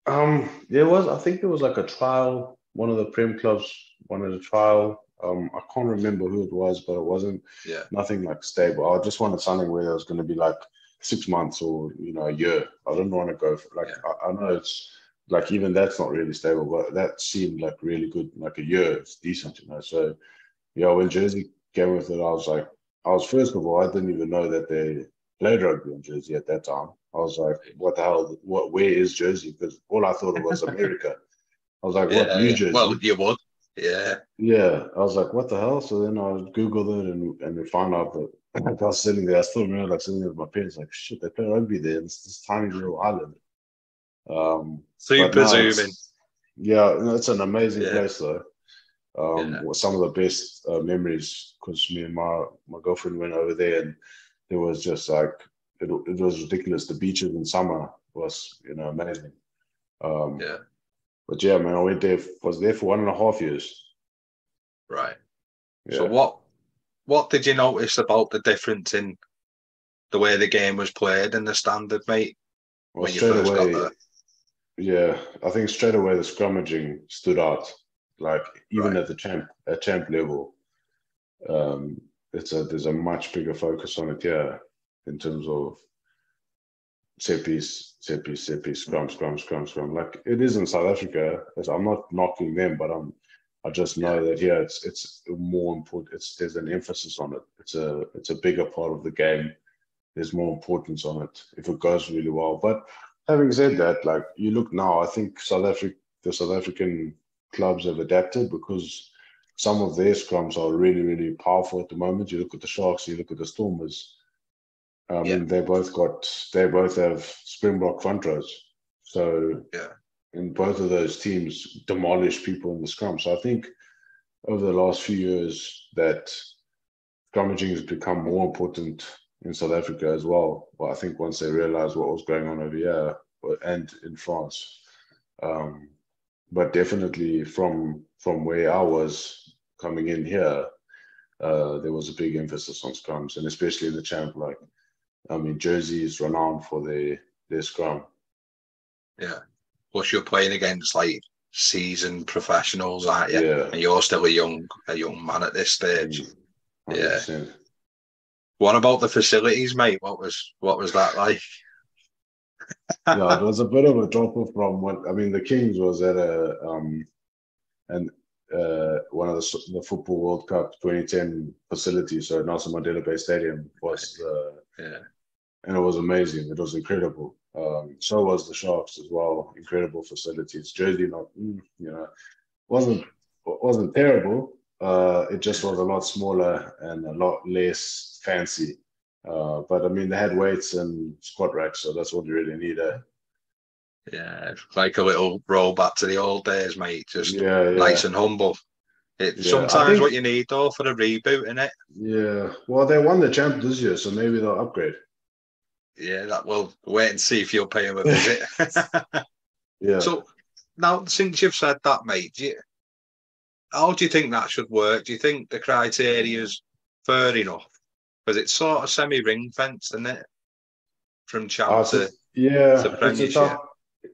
I think there was like a trial. One of the Prem clubs wanted a trial. I can't remember who it was, but it wasn't yeah, nothing like stable. I just wanted something where it was going to be like 6 months or a year. I didn't want to go for like yeah, I know it's like even that's not really stable, but that seemed like really good. Like a year, it's decent. So yeah, when Jersey came with it, I was first of all, I didn't even know that they played rugby in Jersey at that time. I was like, what the hell? Where is Jersey? Because all I thought it was America. I was like, what, New yeah. Well, Jersey? you would, yeah, Yeah, I was like, what the hell? So then I Googled it and we found out that like, I was sitting there. I still remember like sitting there with my parents, like, shit, they play rugby there. It's this tiny little island. But super now zooming, it's an amazing yeah, place though. yeah, Some of the best memories because me and my girlfriend went over there and it was just like it was ridiculous. The beaches in summer was amazing. Um, yeah, but yeah, man, I was there for 1.5 years. right. So Yeah, what did you notice about the difference in the way the game was played and the standard, mate, well, when you straight first got away, there? yeah, I think straight away the scrummaging stood out. Like even Right, at the champ level, um, there's a much bigger focus on it. Yeah, in terms of set piece, scrum. Like it is in South Africa. I'm not knocking them, but I just yeah, know that here it's more important. There's an emphasis on it. It's a bigger part of the game. There's more importance on it if it goes really well. But having said that, like you look now, I think the South African clubs have adapted because some of their scrums are really, really powerful at the moment. You look at the Sharks, you look at the Stormers. I mean, they both have Springbok front rows. So, in both of those teams demolish people in the scrum. So I think over the last few years that scrummaging has become more important in South Africa as well. Well, I think once they realized what was going on over here and in France. But definitely from where I was coming in here, there was a big emphasis on scrums, and especially in the champ. Like, I mean, Jersey is renowned for their scrum. Yeah. Plus, you're playing against like seasoned professionals, aren't you? Yeah. And you're still a young man at this stage. 100%. Yeah. What about the facilities, mate? What was that like? Yeah, it was a bit of a drop off from what I mean. The Kings was at one of the Football World Cup 2010 facilities. So Nelson Mandela Bay Stadium was, and it was amazing. It was incredible. So was the Sharks as well. Incredible facilities. Jersey, wasn't terrible. It just was a lot smaller and a lot less fancy. But I mean, they had weights and squat racks, so that's what you really need. Yeah, like a little roll back to the old days, mate. Just nice and humble. It's sometimes what you need, though, for a reboot, isn't it? Yeah. Well, they won the champ this year, so maybe they'll upgrade. Yeah, we'll wait and see if you'll pay them a visit. Yeah. So now, since you've said that, mate, how do you think that should work? Do you think the criteria is fair enough? Because it's sort of semi-ring fenced, isn't it? From champ to Premiership.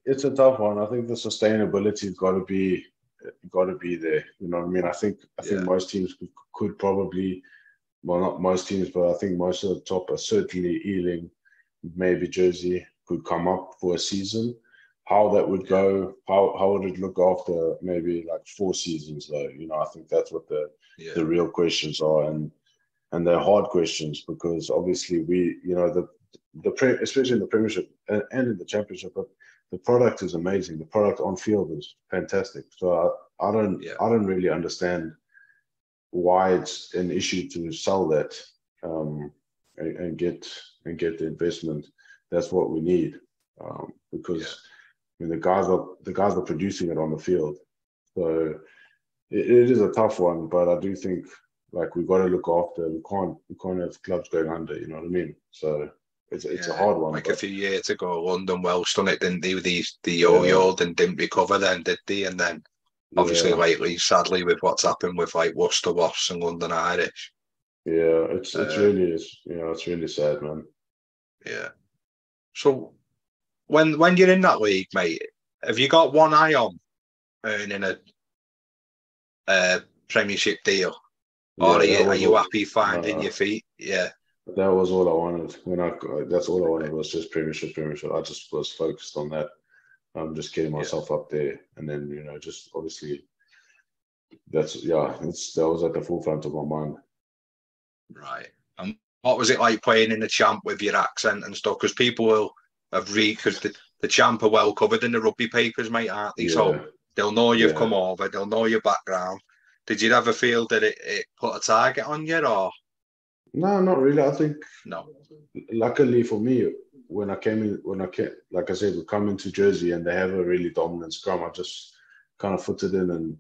It's a tough one. I think the sustainability's got to be there. You know what I mean? I think most teams could probably, well, not most teams, but I think most of the top are certainly Ealing, maybe Jersey could come up for a season. How that would go, how would it look after maybe like 4 seasons though? You know, I think that's what the real questions are, and they're hard questions because obviously especially in the Premiership and in the Championship, but the product is amazing. The product on field is fantastic. So I don't really understand why it's an issue to sell that and get the investment. That's what we need because I mean, the guys are producing it on the field. So it is a tough one, but I do think like we've got to look after. We can't have clubs going under. You know what I mean? So it's a hard one. Like a few years ago, London Welsh done it, didn't they? With the yo-yoed and didn't recover then, did they? And then obviously lately, sadly, with what's happened with like Worcester Wasps and London Irish. Yeah, it's really sad, man. Yeah. So when you're in that league, mate, have you got one eye on earning a Premiership deal, or are you happy finding your feet? Yeah. That was all I wanted. That's all I wanted was just Premiership. I just was focused on that. I'm just getting myself up there, and then just obviously that was at the forefront of my mind. Right. And what was it like playing in the champ with your accent and stuff? Because people will have because the champ are well covered in the rugby papers, mate, aren't they? Yeah. So they'll know you've come over, they'll know your background. Did you ever feel that it put a target on you, or? No, not really. I think no. Luckily for me, when I came, like I said, we come into Jersey and they have a really dominant scrum. I just kind of footed in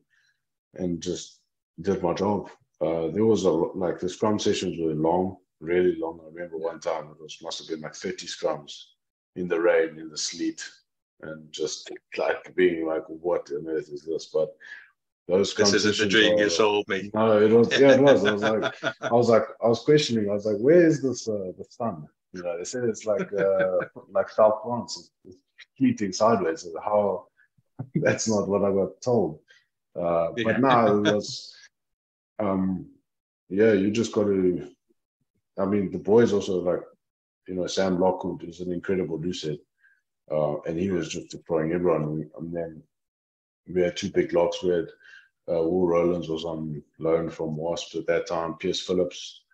and just did my job. There was the scrum sessions were long, really long. I remember one time must have been like 30 scrums in the rain, in the sleet, and just like being like, what on earth is this? But those scrum this isn't the dream you sold me. No, it was. Yeah, it was. I was questioning. I was like, where is this the sun? They said it's like South France, it's fleeting sideways. How? That's not what I got told. But now it was. You just got to. I mean, the boys also Sam Lockwood is an incredible lucid, and he was just deploying everyone. And then we had 2 big locks. We had Will Rowlands was on loan from Wasps at that time. Pierce Phillips,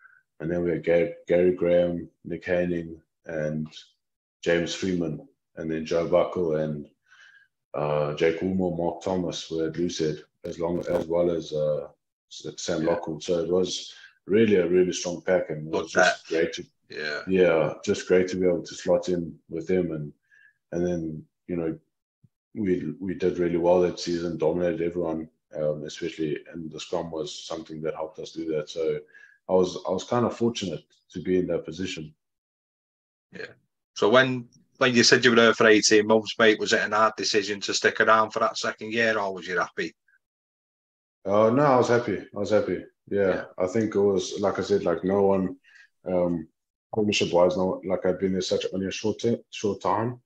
and then we had Gary Graham, Nick Haining, and James Freeman, and then Joe Buckle and Jake Woolmore, Mark Thomas were at lucid, as well as Sam Lockwood. So it was really a really strong pack, and it was just great to just great to be able to slot in with them, and then we did really well that season, dominated everyone, especially, and the scrum was something that helped us do that. So I was kind of fortunate to be in that position. Yeah. So when you said you were there for 18 months, mate, was it an hard decision to stick around for that second year, or was you happy? No, I was happy. Yeah. I think it was, like I said, like no one, ownership-wise, like I'd been there only a short time.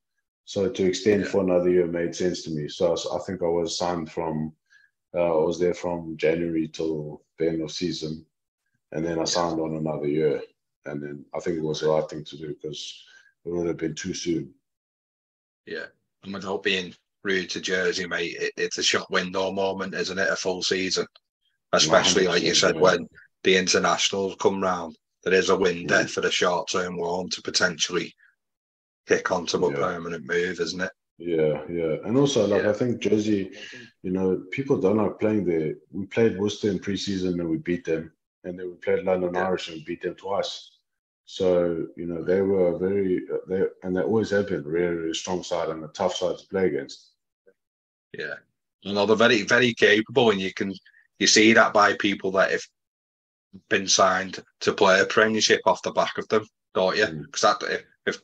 So to extend for another year made sense to me. So I think I was signed I was there from January till the end of season. And then I signed on another year. And then I think it was the right thing to do because it would have been too soon. Yeah. And without being rude to Jersey, mate, it's a shot window moment, isn't it? A full season. Especially, like you said, when the internationals come round, there is a window for the short-term loan to potentially kick onto a permanent move, isn't it? Yeah. And also, I think Jersey, people don't like playing there. We played Worcester in pre-season and we beat them. And then we played London Irish and beat them twice. So, they were they always have been really, really strong side and a tough side to play against. Yeah. They're very, very capable, and you see that by people that have been signed to play a Premiership off the back of them, don't you? Because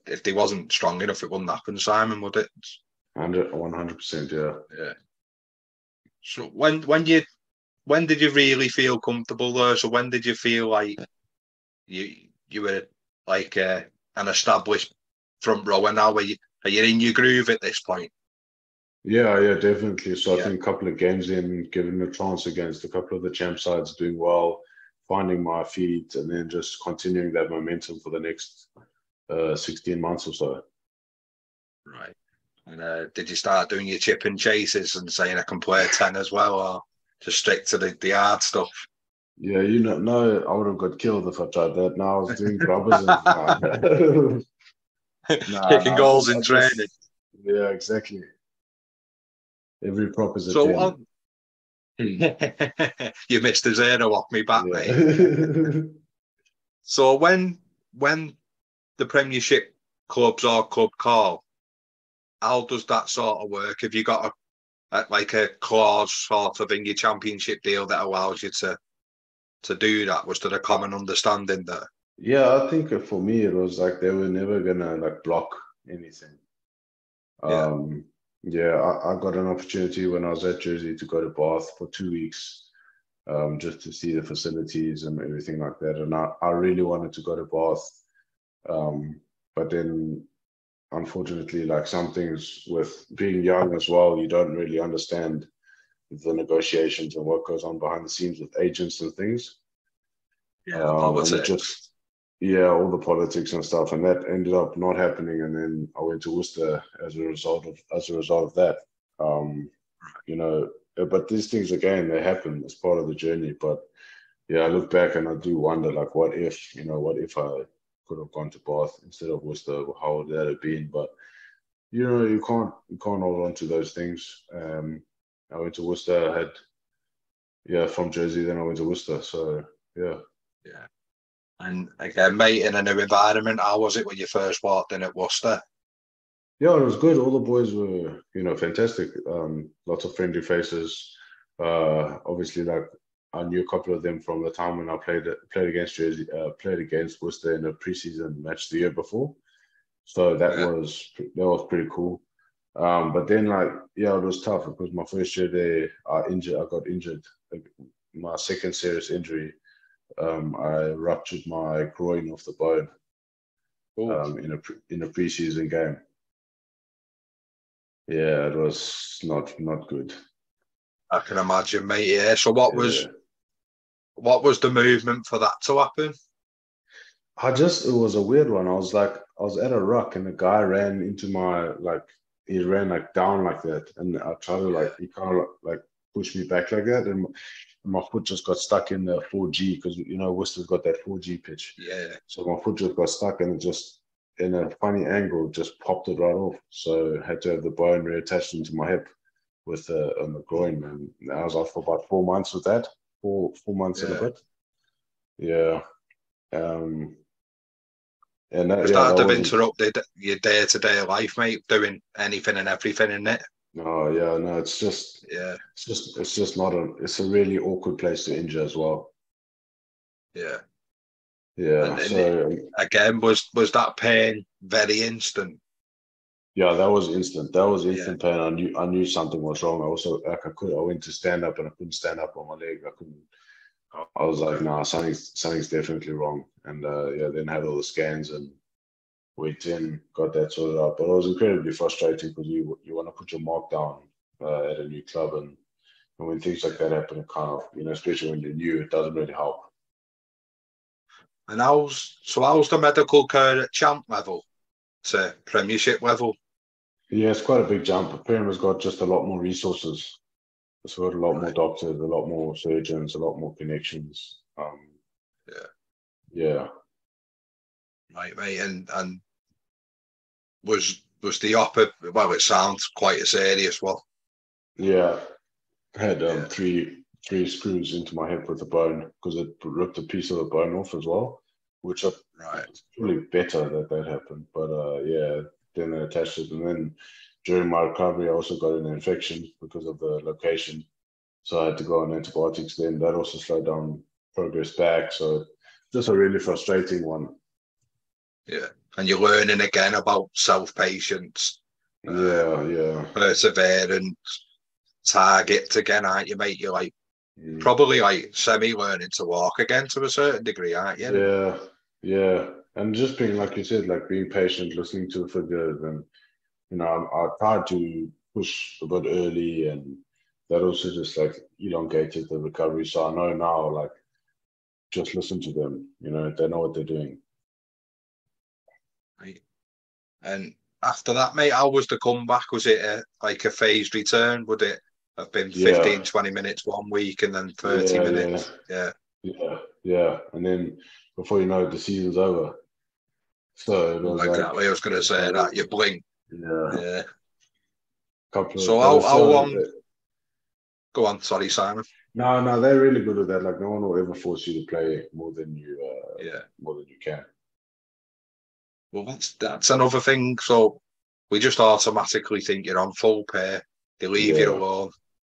if they wasn't strong enough, it wouldn't happen, Simon, would it? 100%, yeah. So when did you really feel comfortable there? So when did you feel like you were like an established front rower now? Are you in your groove at this point? Yeah, definitely. So I think a couple of games in, given a chance against a couple of the champ sides, doing well, finding my feet, and then just continuing that momentum for the next 16 months or so. Right. And did you start doing your chip and chases and saying I can play 10 as well, or just stick to the hard stuff? Yeah, no, I would have got killed if I tried that. Now I was doing grubbers and kicking goals in training. Yeah, exactly. Every prop is a 10. You missed a zero off me back, mate. So when the Premiership clubs or club call, how does that sort of work? Have you got a clause sort of in your Championship deal that allows you to do that? Was there a common understanding there? Yeah, I think for me it was like they were never gonna block anything. I got an opportunity when I was at Jersey to go to Bath for 2 weeks, just to see the facilities and everything like that. And I really wanted to go to Bath, but then unfortunately, some things with being young as well, you don't really understand the negotiations and what goes on behind the scenes with agents and things. Politics. All the politics and stuff, and that ended up not happening. And then I went to Worcester as a result of that. But these things again, they happen as part of the journey. But I look back and I do wonder, what if I could have gone to Bath instead of Worcester? How would that have been? But you can't hold on to those things. I went to Worcester. I had from Jersey, then I went to Worcester. So yeah. And again, mate, in a new environment, how was it when you first walked in at Worcester? Yeah, it was good. All the boys were, fantastic. Lots of friendly faces. Obviously, I knew a couple of them from the time when I played against Jersey, played against Worcester in a preseason match the year before. So that was pretty cool. But then it was tough because my first year there, I got injured. My second serious injury. I ruptured my groin off the bone in a preseason game. Yeah, it was not good. I can imagine, mate. Yeah. So what was the movement for that to happen? It was a weird one. I was at a ruck and the guy ran into my he ran down like that, and I tried to he kind of push me back like that, and my foot just got stuck in the 4G because Worcester's got that 4G pitch. Yeah. So my foot just got stuck and it just in a funny angle just popped it right off. So I had to have the bone reattached into my hip with on the groin, and I was off for about 4 months with that. 4 months and a Yeah. bit. Yeah. And Because that that'd have wasn't. interrupted your day-to-day life, mate, doing anything and everything in it. Oh yeah, no, it's just not it's a really awkward place to injure as well. Yeah. Yeah. And So again, was that pain very instant? yeah, that was instant. That was Yeah. instant pain. I knew something was wrong. I also I went to stand up and I couldn't stand up on my leg. I couldn't. I was like, nah, something's definitely wrong. And yeah, then had all the scans and went in, got that sorted out. But it was incredibly frustrating because you want to put your mark down at a new club, and when things like that happen, it kind of, especially when you're new, it doesn't really help. And how's the medical care at champ level to Premiership level? Yeah, it's quite a big jump. Prem has got just a lot more resources. It's got a lot more doctors, a lot more surgeons, a lot more connections. Yeah. Right, mate. And was the opera? Well, it sounds quite a serious one. Yeah, had three screws into my hip with a bone because it ripped a piece of the bone off as well, which it's probably better that happened. But yeah, then they attached it, and then during my recovery, I also got an infection because of the location, so I had to go on antibiotics. Then that also slowed down progress back. So just a really frustrating one. Yeah, and you're learning again about self-patience. Yeah. Perseverance, targets again, aren't you, mate? You're like probably like semi-learning to walk again to a certain degree, aren't you? Yeah. And just being, like you said, like being patient, listening to the figures, and I tried to push a bit early, and that also just like elongated the recovery. So I know now, like, just listen to them. They know what they're doing. Right. And after that, mate, how was the comeback? Was it like a phased return? Would it have been 15, 20 minutes one week and then 30 minutes? Yeah. And then before you know it, the season's over. So it was exactly. I was going to say that. You blink. Yeah. So how long? Go on. Sorry, Simon. No, they're really good at that. Like, no one will ever force you to play more than you can. Well, that's another thing. So we just automatically think you're on full pay. They leave you alone.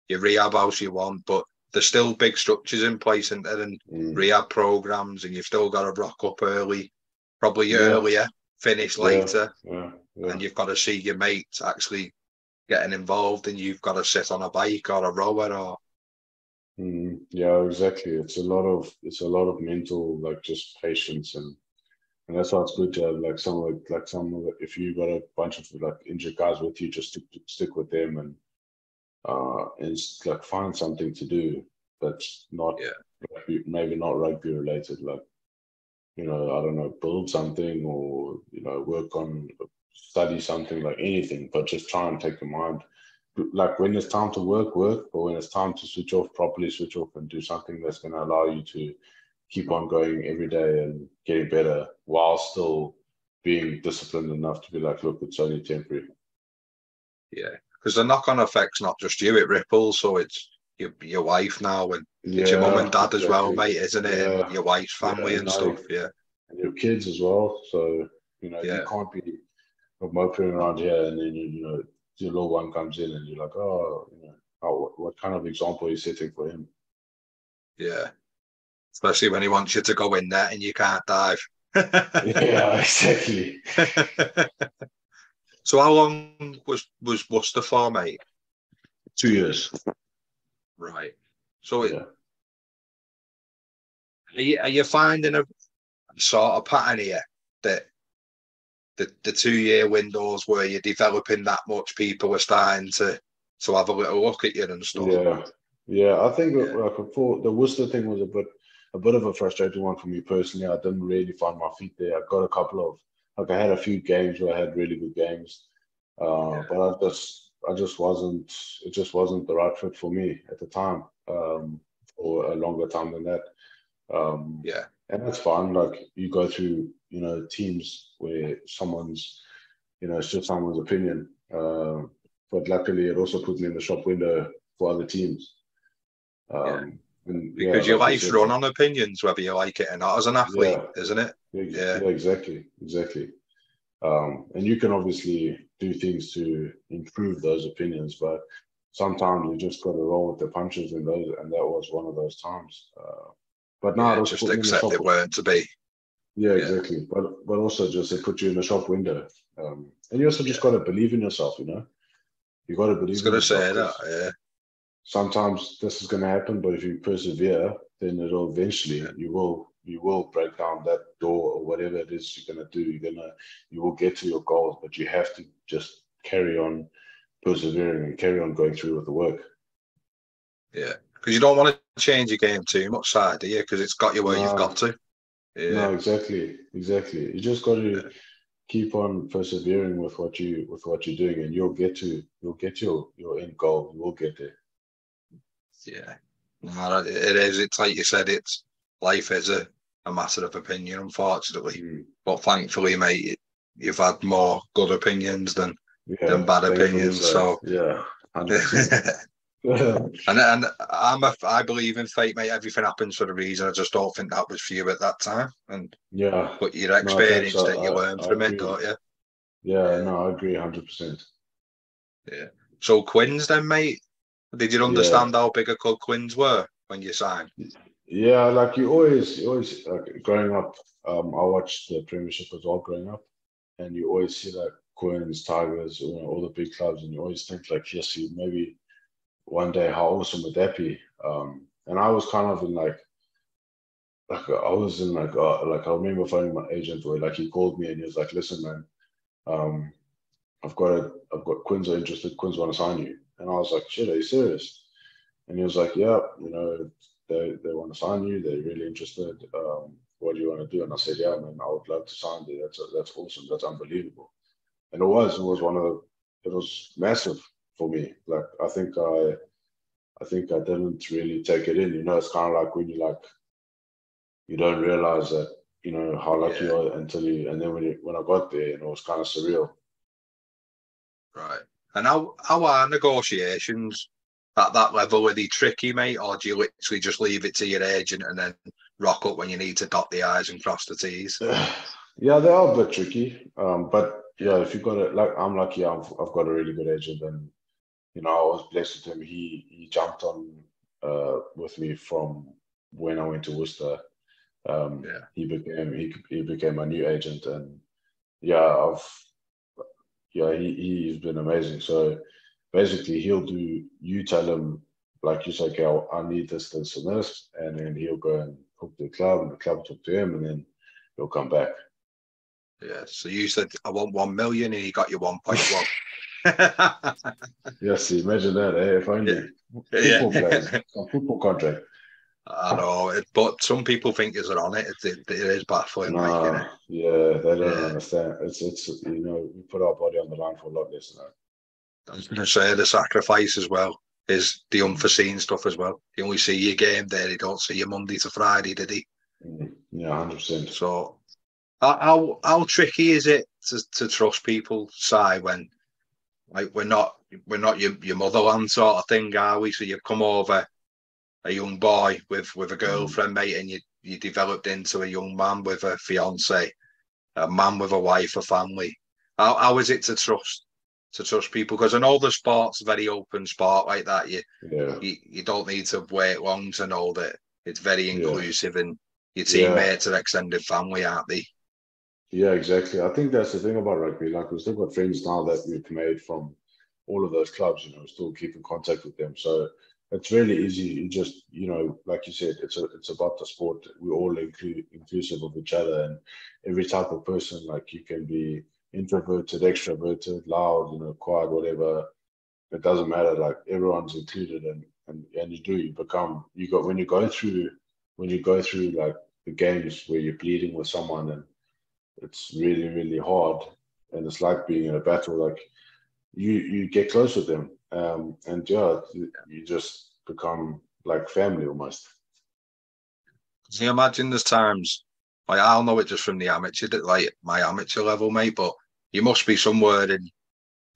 You rehab as you want, but there's still big structures in place and rehab programs, and you've still got to rock up early, probably earlier, finish later, and you've got to see your mates actually getting involved, and you've got to sit on a bike or a rower or. Yeah, exactly. It's a lot of mental, like, just patience, and that's why it's good to have like some if you got a bunch of like injured guys with you, just stick with them and like find something to do that's not maybe not rugby related, like, I don't know, build something, or work on, study something, like anything, but just try and take your mind, like, when it's time to work, but when it's time to switch off properly, switch off and do something that's going to allow you to keep on going every day and getting better while still being disciplined enough to be like, look, it's only temporary. Yeah, because the knock-on effect's not just you; it ripples. So it's your wife now, and it's your mum and dad as well, mate, isn't it? And your wife's family and stuff. And your kids as well. So you can't be moping around here, and then your little one comes in, and you're like, what kind of example are you setting for him? Yeah, especially when he wants you to go in there and you can't dive. Yeah, exactly. So how long was Worcester for, mate? 2 years. Right. So are you finding a sort of pattern here that the 2 year windows where you're developing that much, people are starting to have a little look at you and stuff? Yeah. I think like before, the Worcester thing was a bit of a frustrating one for me personally. I didn't really find my feet there. I got a couple of, like, I had a few games where I had really good games, but I just wasn't. It just wasn't the right fit for me at the time, for a longer time than that. And that's fine. Like, you go through, teams where someone's, it's just someone's opinion. But luckily, it also put me in the shop window for other teams. And yeah, Because your like you life's said, run on opinions, whether you like it or not, as an athlete, yeah, isn't it? Yeah, yeah, exactly. And you can obviously do things to improve those opinions, but sometimes you just got to roll with the punches, and that was one of those times. But now it yeah. also Just put me in the accept shop. it weren't to be. Yeah, Yeah, exactly. But also just it put you in the shop window. And you also just yeah. got to believe in yourself. You got to I was believe in gonna yourself say that. because Yeah, sometimes this is going to happen, but if you persevere, then it'll yeah, eventually you will break down that door or whatever it is you're going to do. You will get to your goals, but you have to just carry on persevering and carry on going through with the work. yeah. Because you don't want to change your game too much, side, do you? Because it's got you where you've No, got to. Yeah, no, exactly. You just got to yeah. keep on persevering with what you're doing, and you'll get your end goal. You will get there. Yeah. No, it is. It's like you said. It's life is a matter of opinion, unfortunately. Mm. But thankfully, mate, you've had more good opinions than Yeah, bad thankfully opinions. so. So, Yeah, 100%. and I believe in fate, mate. Everything happens for a reason. I just don't think that was for you at that time. And Yeah, but you no, thanks. experienced it, you learn I from it, agree. don't you? Yeah, Yeah, no, I agree 100%. yeah. So Quins, then, mate. Did you Yeah, understand how big a club Quins were when you signed? yeah, like you always like growing up. I watched the Premiership as well growing up, and you always see like Queens, Tigers, all the big clubs, and you always think like, yes, you maybe one day how awesome would that be? And I was kind of in like I was in like I remember finding my agent where like he called me and he was like, listen, man, um, I've got Quins are interested. Quins want to sign you, and I was like, shit, are you serious? And he was like, yeah, they want to sign you. They're really interested. What do you want to do? And I said, yeah, man, I would love to sign you. That's awesome. That's unbelievable. And it was it was massive for me. Like I think I didn't really take it in. It's kind of like when you don't realize that how lucky Yeah, you are and then when I got there, it was kind of surreal. right. And how are negotiations at that level? Are they tricky, mate, or do you literally just leave it to your agent and then rock up when you need to dot the I's and cross the T's? Yeah, they are a bit tricky. But Yeah, yeah, if you got it, like I'm lucky, I've got a really good agent, and I was blessed with him. He jumped on with me from when I went to Worcester. yeah, He became my new agent, and yeah, he's been amazing. So basically, he'll do. You tell him like you say, okay, I need this, this, and this, and then he'll go and talk to the club, and the club talk to him, and then he'll come back. yeah. So you said I want 1 million, and he got you 1.1. Yes, imagine that. If Yeah, only football players, yeah. some football contract. I know, but some people think you're on it. It is baffling, like, you know. Nah, yeah, they don't Yeah, understand. It's we put our body on the line for a lot less than that. I was going to say the sacrifice as well is the unforeseen stuff as well. You only see your game there. You don't see your Monday to Friday, did he? Yeah, 100%. So how tricky is it to trust people, Si, when like we're not your motherland sort of thing, are we? So you've come over a young boy with a girlfriend, mate, and you developed into a young man with a fiance, a man with a wife, a family. How is it to trust people? Because I know the sport's a very open sport like that. Yeah, You don't need to wait long to know that it's very yeah, inclusive and your yeah, teammates are extended family, aren't they? yeah, exactly. I think that's the thing about rugby. Like we've still got friends now that we've made from all of those clubs. Still keep in contact with them. So it's really easy. You just, like you said, it's about the sport. We're all inclusive of each other, and every type of person. Like you can be introverted, extroverted, loud, quiet, whatever. It doesn't matter. Like everyone's included, and you got when you go through like the games where you're bleeding with someone, and it's really really hard, and it's like being in a battle. Like you get close with them, and yeah, you just become like family almost. Can you imagine there's times like I'll know it just from the amateur, like my amateur level, mate, but you must be somewhere in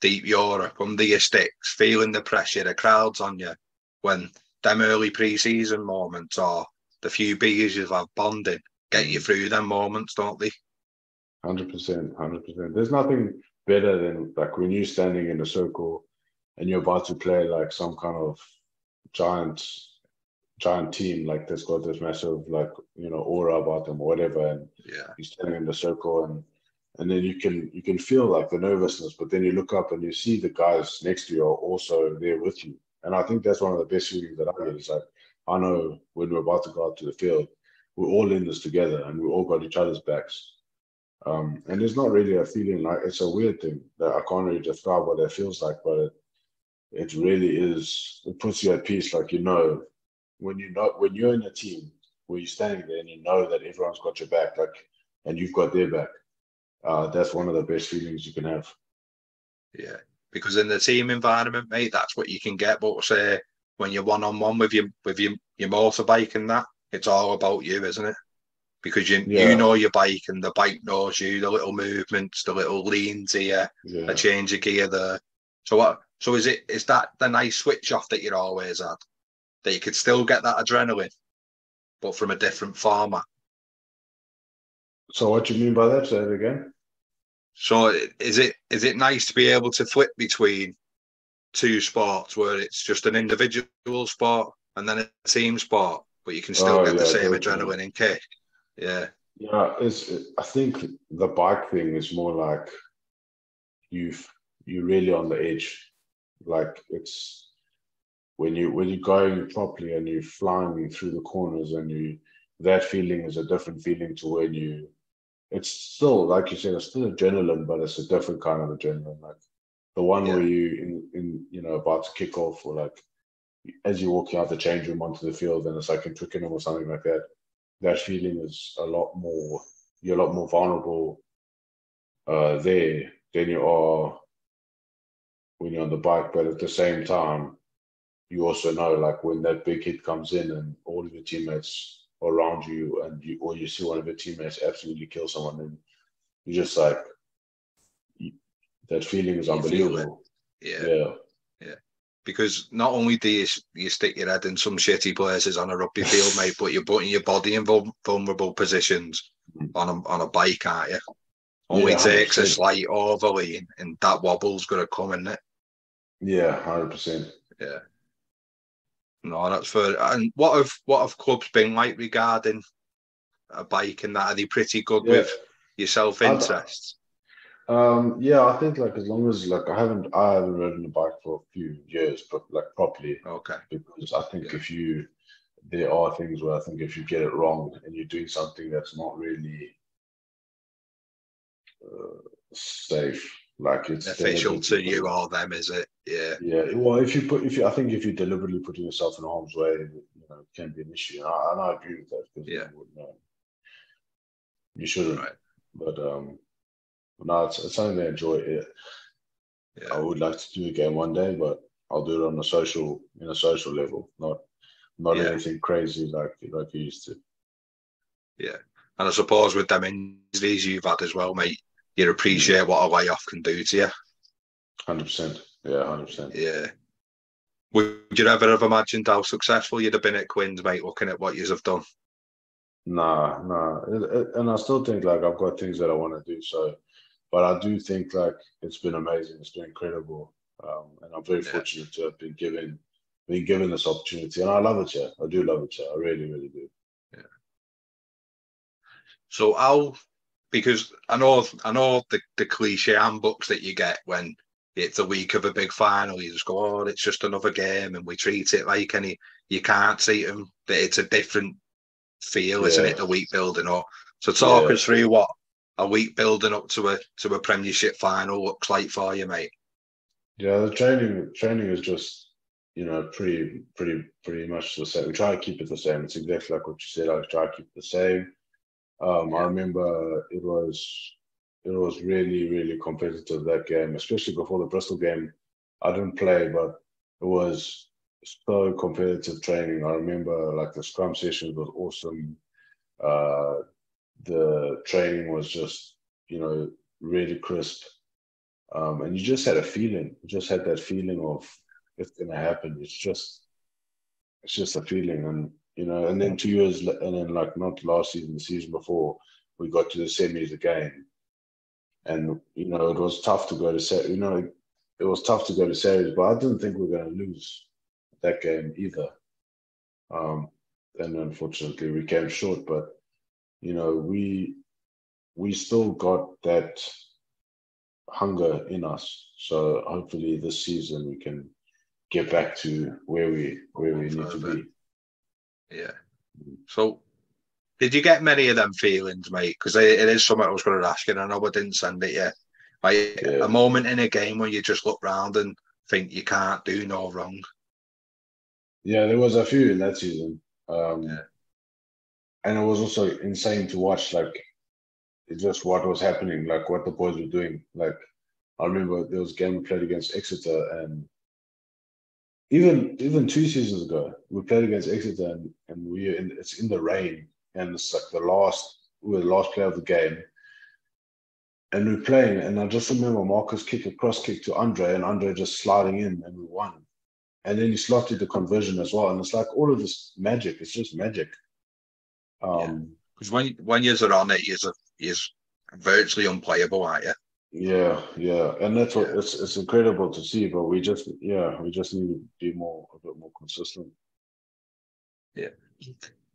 deep Europe under your sticks, feeling the pressure, the crowds on you when them early pre-season moments or the few beers you've had bonding get you through them moments, don't they? 100%, 100%. There's nothing better than like when you're standing in a circle and you're about to play like some kind of giant team like that's got this massive like aura about them or whatever, and you're standing in the circle and then you can feel like the nervousness, but then you look up and you see the guys next to you are also there with you. And I think that's one of the best feelings that I get. Is like, I know when we're about to go out to the field, we're all in this together and we all got each other's backs. And there's not really a feeling, like it's a weird thing that I can't really describe what that feels like, but it really is. It puts you at peace. Like, when you're in a team where you're standing there and you know that everyone's got your back, like, and you've got their back. That's one of the best feelings you can have. Yeah, because in the team environment, mate, that's what you can get. But say when you're one-on-one with your motorbike and that, it's all about you, isn't it? Because you know your bike and the bike knows you, the little movements, the little leans here, a change of gear there. So is that the nice switch off that you're always at? That you could still get that adrenaline, but from a different format. So what do you mean by that? Say it again. So is it nice to be able to flip between two sports where it's just an individual sport and then a team sport, but you can still get the same adrenaline and kick? Yeah. Yeah, I think the bike thing is more like you're really on the edge. Like it's when you're going properly and you're flying through the corners and that feeling is a different feeling to when it's still, like you said, it's still adrenaline, but it's a different kind of adrenaline. Like the one where you about to kick off, or like as you're walking out the change room onto the field and it's like in Twickenham or something like that. That feeling is you're a lot more vulnerable there than you are when you're on the bike. But at the same time, you also know, like, when that big hit comes in and all of your teammates are around you and you see one of your teammates absolutely kill someone, and you're just like, that feeling is unbelievable. Yeah. Because not only do you stick your head in some shitty places on a rugby field, mate, but you're putting your body in vulnerable positions on a bike, aren't you? Only takes a slight overlean and that wobble's going to come, isn't it? Yeah, 100%. Yeah. No, that's fair. And what have clubs been like regarding a bike and that? Are they pretty good with your self-interest? I think like as long as like I haven't ridden a bike for a few years, but like properly. Okay. Because I think there are things where I think if you get it wrong and you're doing something that's not really safe, like it's official to you or them, is it? Yeah. Yeah. Well, I think if you're deliberately putting yourself in harm's way, it can be an issue. And I agree with that because you shouldn't. Right. But no, it's something I enjoy. I would like to do again one day, but I'll do it on a social level, not anything crazy like you used to. Yeah, and I suppose with them injuries you've had as well, mate, you appreciate what a layoff can do to you. 100%. Yeah, 100%. Yeah. Would you ever have imagined how successful you'd have been at Quins, mate, looking at what you have done? Nah. And I still think like I've got things that I want to do. So, but I do think like it's been amazing. It's been incredible. And I'm very fortunate to have been given this opportunity. And I love it, yeah. I do love it, yeah. I really, really do. Yeah. So because I know the cliche handbooks that you get when it's a week of a big final, you just go, oh, it's just another game and we treat it like you can't see them, that it's a different feel, isn't it, the week building up. So talk us through what a week building up to a Premiership final looks like for you, mate. Yeah, the training is just, pretty much the same. We try to keep it the same. It's exactly like what you said. I try to keep it the same. I remember it was really, really competitive, that game, especially before the Bristol game. I didn't play, but it was so competitive training. I remember like the scrum sessions was awesome. The training was just, really crisp. And you just had a feeling. You just had that feeling of it's going to happen. It's just, it's just a feeling, and and then 2 years, and then like not last season, the season before, we got to the semis again, and it was tough to go to it was tough to go to series, but I didn't think we were going to lose that game either. And unfortunately, we came short, but we still got that hunger in us. So hopefully this season we can get back to where we need to be. Yeah. So did you get many of them feelings, mate? Because it is something I was going to ask you, and I know I didn't send it yet. Like a moment in a game when you just look round and think you can't do no wrong. Yeah, there was a few in that season. And it was also insane to watch, like, just what was happening, like what the boys were doing. Like, I remember there was a game we played against Exeter, and even 2 seasons ago, we played against Exeter, and it's in the rain, and it's like we were the last player of the game, and we're playing, and I just remember Marcus kick a cross kick to Andre, and Andre just sliding in, and we won. And then he slotted the conversion as well, and it's like all of this magic. It's just magic. Because when you're on it, you're virtually unplayable, aren't you? Yeah, and that's what it's incredible to see. But we just need to be a bit more consistent. Yeah,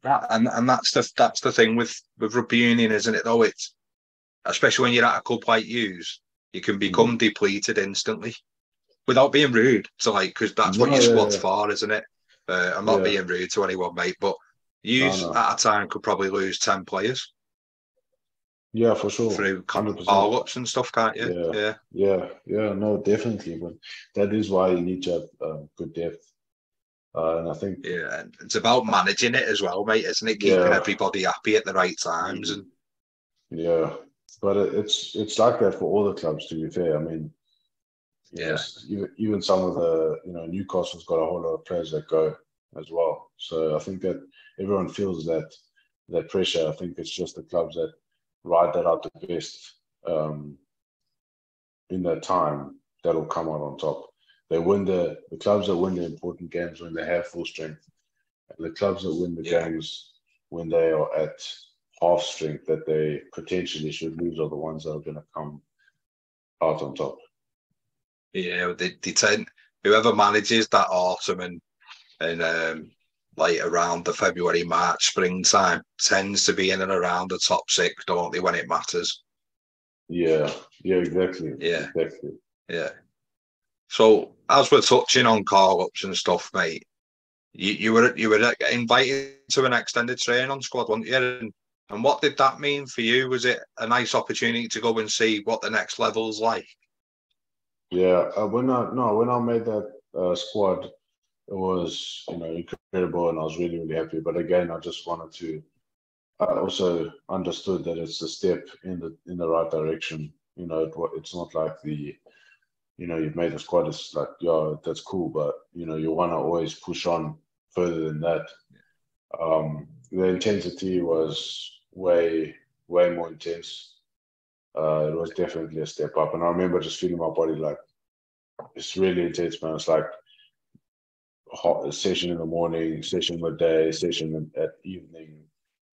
and that's the thing with rugby union, isn't it? Though it's especially when you're at a club like yous, you can become depleted instantly, without being rude. So because that's what your squad's for, isn't it? I'm not being rude to anyone, mate, but yous at a time could probably lose 10 players. Yeah, for sure. Through call-ups and stuff, can't you? Yeah. No, definitely. But that is why you need to have good depth. And I think it's about managing it as well, mate, isn't it? Keeping everybody happy at the right times. And but it's like that for all the clubs. To be fair, I mean, even some of the Newcastle's got a whole lot of players that go as well. So I think that everyone feels that pressure. I think it's just the clubs that ride that out the best in that time that'll come out on top. They win the clubs that win the important games when they have full strength, and the clubs that win the games when they are at half strength that they potentially should lose are the ones that are going to come out on top. Yeah, they tend, whoever manages that autumn and like around the February, March, springtime tends to be in and around the top 6, don't they, when it matters? Yeah, exactly. Yeah. So as we're touching on call-ups and stuff, mate, you were invited to an extended training squad, weren't you? And what did that mean for you? Was it a nice opportunity to go and see what the next level's like? Yeah, when I made that squad, it was incredible, and I was really, really happy. But again, I just wanted to. I also understood that it's a step in the right direction. It's not like you've made the squad. It's like, that's cool, but you want to always push on further than that. The intensity was way more intense. It was definitely a step up, and I remember just feeling my body like it's really intense, man. It's like a session in the morning, session midday, session at evening.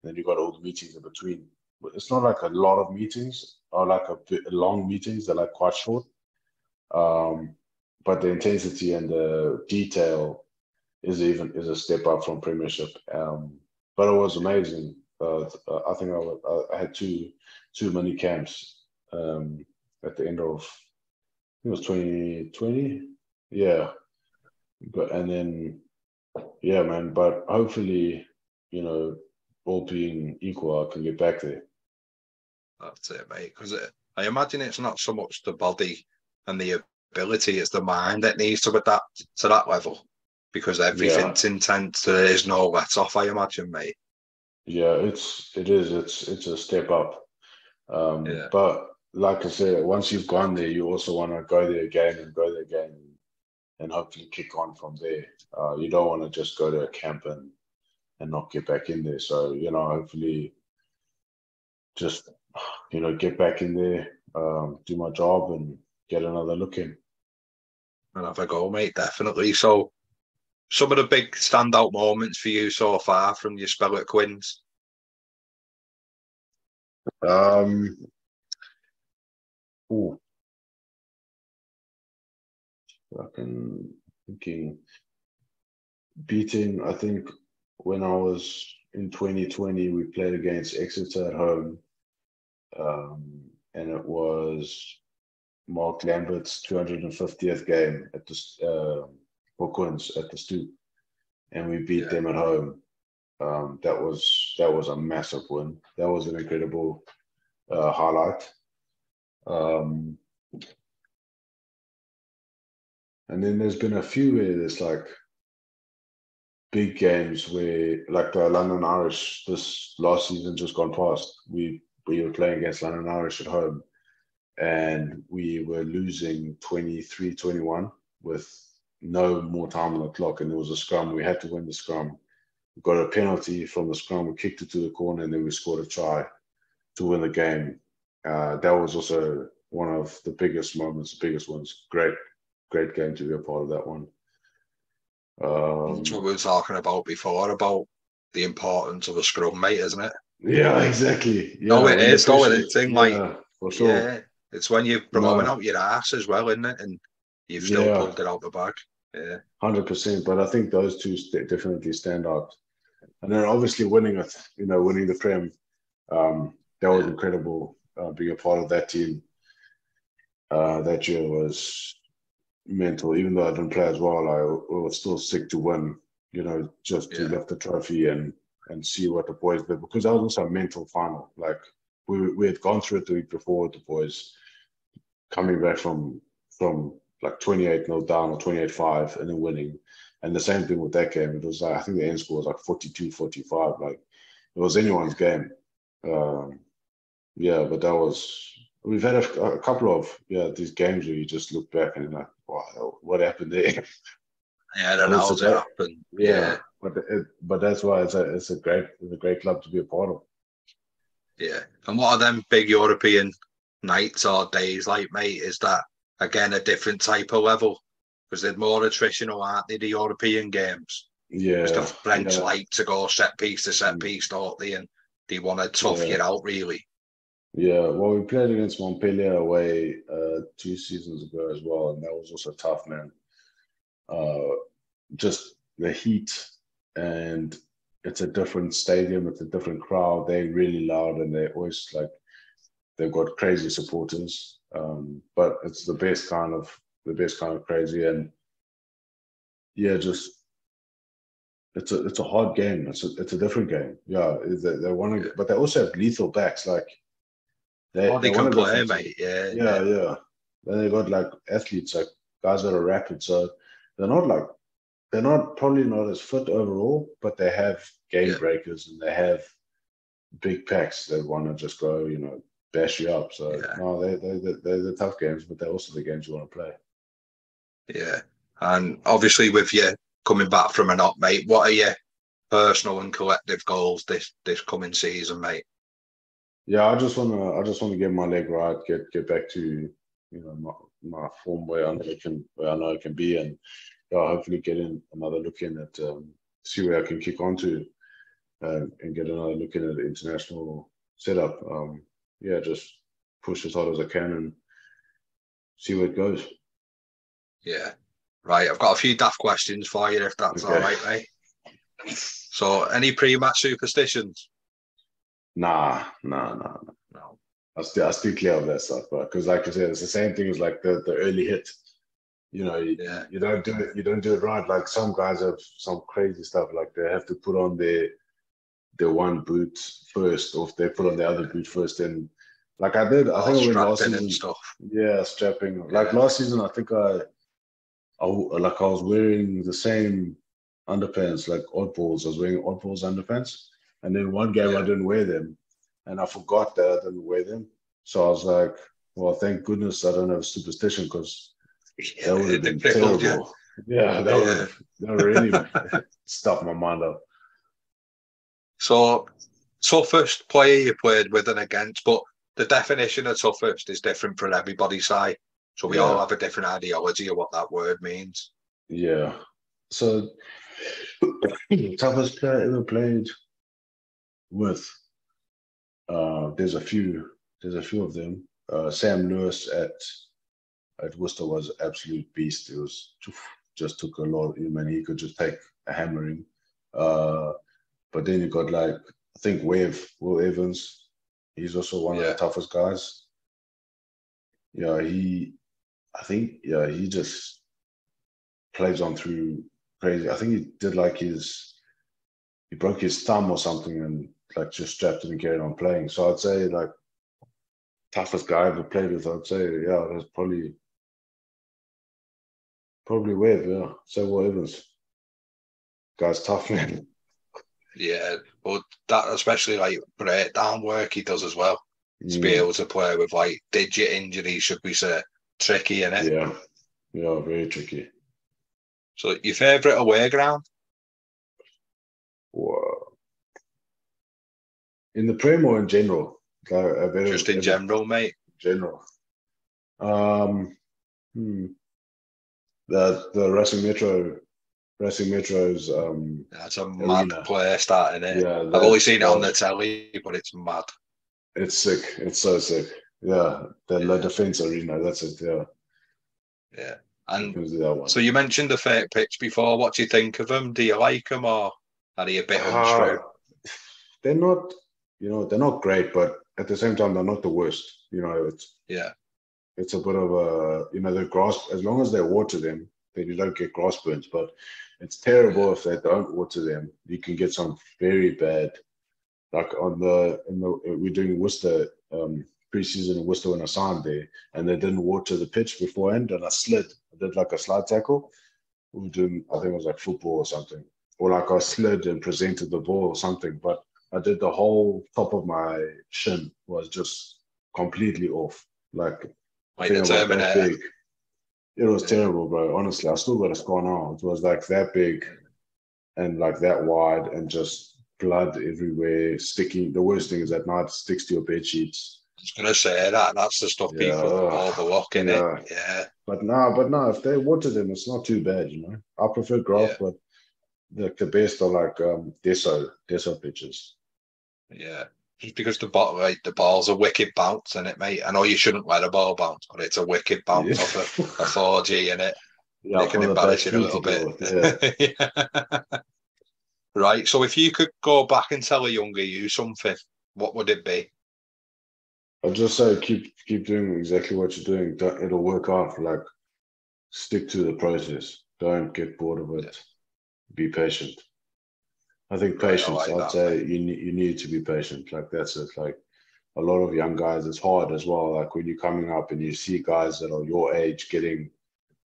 Then you got all the meetings in between. But it's not like a lot of meetings or like a long meetings. They're like quite short. But the intensity and the detail is a step up from Premiership. But it was amazing. I think I had two mini camps at the end of, I think it was 2020. Yeah. And then, man. But hopefully, all being equal, I can get back there. That's it, mate. Because I imagine it's not so much the body and the ability, it's the mind that needs to adapt to that level. Because everything's intense, there is no let off, I imagine, mate. Yeah, it is. It's a step up. But like I said, once you've gone there, you also want to go there again and hopefully kick on from there. You don't want to just go to a camp and not get back in there. So, hopefully just, get back in there, do my job and get another look in. And have a go, mate, definitely. So some of the big standout moments for you so far from your spell at Quins? Ooh, I can thinking beating. I think when I was in 2020, we played against Exeter at home, and it was Mark Lambert's 250th game at the for Quins at the Stoop, and we beat them at home. That was a massive win. That was an incredible highlight. And then there's been a few where there's like big games where, like the London Irish this last season just gone past. We were playing against London Irish at home, and we were losing 23-21 with no more time on the clock, and there was a scrum. We had to win the scrum. We got a penalty from the scrum. We kicked it to the corner, and then we scored a try to win the game. That was also one of the biggest moments, the biggest ones. Great game to be a part of that one. That's what we were talking about before, about the importance of a scrum, mate, isn't it? Yeah, exactly. Yeah, no, it is. No, it's thing, yeah, like, for sure. Yeah, it's when you're blowing out your ass as well, isn't it? And you've still pulled it out the bag. Yeah, 100%. But I think those two definitely stand out. And then obviously winning it, winning the Prem, that was incredible. Being a part of that team that year was mental. Even though I didn't play as well, I was still sick to win. Just to lift the trophy and see what the boys did, because that was also a mental final. Like we had gone through it the week before with the boys, coming back from like 28-0 down or 28-5 and then winning. And the same thing with that game. It was like, I think the end score was like 42-45. Like it was anyone's game. But we've had a couple of these games where you just look back and you're like, wow, what happened there? Yeah, I don't know how it happened. Yeah. But that's why it's a great club to be a part of. Yeah. And what are them big European nights or days like, mate? Is that again a different type of level? Because they're more attritional, aren't they, the European games? Yeah. Because the French like to go set piece to set piece, don't they? And they want to tough you out, really. Yeah, well, we played against Montpellier away 2 seasons ago as well, and that was also tough, man. Just the heat, and it's a different stadium, it's a different crowd. They're really loud, and they're always like they've got crazy supporters. But it's the best kind of crazy, and just it's a hard game. It's a different game. Yeah, they want to, but they also have lethal backs. Like they can play, mate. Yeah. Then they got like athletes, like guys that are rapid, so they're probably not as fit overall, but they have game breakers and they have big packs that want to just go, bash you up. So no, they're the tough games, but they're also the games you want to play. Yeah, and obviously with you coming back from an op, mate, what are your personal and collective goals this coming season, mate? Yeah, I just want to get my leg right, get back to my form where I know I can be, and hopefully get in another look in at see where I can kick on to, and get another look in at the international setup. Just push as hard as I can and see where it goes. Yeah. Right, I've got a few daft questions for you, if that's all right, mate. So, any pre-match superstitions? Nah. No. I still clear of that stuff, but because like I said, it's the same thing as like the early hit. You don't do it right. Like some guys have some crazy stuff, like they have to put on their one boot first, or if they put on the other boot first. And like I think I went last season. And stuff. Yeah, strapping. Like last season, I think I was wearing the same underpants, like oddballs. I was wearing oddballs underpants, and then one game I didn't wear them, and I forgot that I didn't wear them. So I was like, well, thank goodness I don't have a superstition, because that would have been terrible. Yeah, that would have really stuffed my mind up. So, toughest player you played with and against, but the definition of toughest is different for everybody's side. So we all have a different ideology of what that word means. Yeah. So toughest player I ever played with. There's a few of them. Sam Lewis at Worcester was an absolute beast. It was just took a lot. I mean, he could just take a hammering. But then you got like, I think Will Evans. He's also one of the toughest guys. Yeah, he just plays on through crazy. I think he did like he broke his thumb or something and like just strapped it and carried on playing. So I'd say like toughest guy I ever played with, I'd say, yeah, that's probably Webb, yeah. So Will Evans. Guy's tough, man. Yeah, but that especially like breakdown work he does as well. To be able to play with like digit injuries, should we say, tricky, innit? Yeah, very tricky. So your favourite away ground? Wow. In the Prem or in general? Just in general, mate. General. The Racing Metro's that's a arena. mad place, that, innit? Yeah, I've only seen it on the telly, but it's mad. It's sick. It's so sick. Yeah, La Defense Arena. That's it. Yeah. Yeah. And so you mentioned the fake pitch before. What do you think of them? Do you like them, or are they a bit untrue? They're not, they're not great, but at the same time, they're not the worst. It's a bit of a, the grass. As long as they water them, then you don't get grass burns. But it's terrible if they don't water them. You can get some very bad. Like we're doing Worcester preseason in Worcester when I signed there, and they didn't water the pitch beforehand, and I did like a slide tackle. We were doing, I think it was like football or something, or like I slid and presented the ball or something. But I did the whole top of my shin was just completely off. Like I think it was that big. It was terrible, bro. Honestly, I still got a scar now. It was like that big and like that wide and just blood everywhere, sticking. The worst thing is at night, it sticks to your bed sheets. I was going to say that's the stuff people overlook, innit? Yeah. But no, if they water them, it's not too bad, I prefer grass, but the best are like deso pitches. Yeah. Just because the ball's a wicked bounce, innit, mate? I know you shouldn't let a ball bounce, but it's a wicked bounce off a 4G, innit? Yeah, it can embarrass you a little bit. Right. So if you could go back and tell a younger you something, what would it be? I'd just say keep doing exactly what you're doing. It'll work out. Like stick to the process. Don't get bored of it. Be patient. I think patience. I'd say you need to be patient. Like that's it. Like a lot of young guys, it's hard as well. Like when you're coming up and you see guys that are your age getting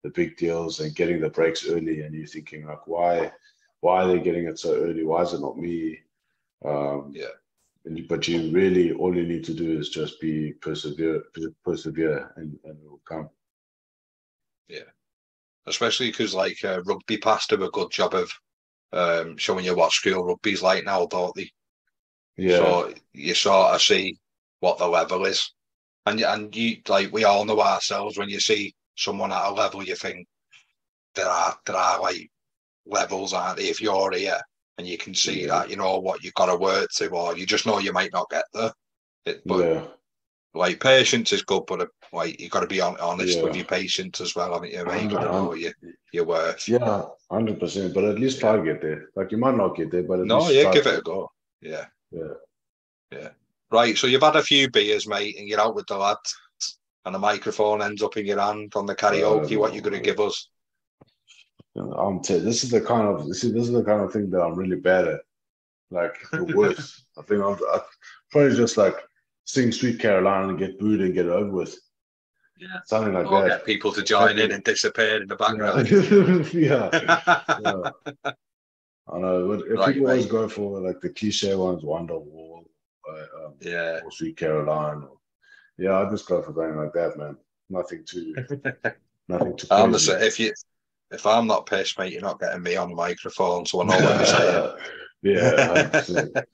the big deals and getting the breaks early, and you're thinking like, why are they getting it so early? Why is it not me? But you really, all you need to do is just persevere, and it will come. Yeah, especially because like Rugby past do a good job of showing you what school rugby's like now, don't they? Yeah. So you sort of see what the level is, and you like we all know ourselves when you see someone at a level, you think there are like levels, aren't they? If you're here and you can see that, you know what you've got to work to, or you just know you might not get there. Like patience is good, but like you got to be honest with your patience as well, haven't you? Mate? You got to know your worth. Yeah, 100%. But at least try to get there. Like you might not get there, but at least try give it a go. Yeah. Right. So you've had a few beers, mate, and you're out with the lads, and the microphone ends up in your hand on the karaoke. What you going to give us? This is the kind of thing that I'm really bad at. Like the worst. I think I'm probably just like sing Sweet Carolina and get booed and get it over with. Yeah, something like that. Get people to join in and disappear in the background. Yeah. I know. If people always go for like the cliche ones, Wonderwall, or Sweet Caroline, I just go for going like that, man. Nothing too crazy. If I'm not pissed, mate, you're not getting me on the microphone, so I know what you're saying. Yeah, 100%.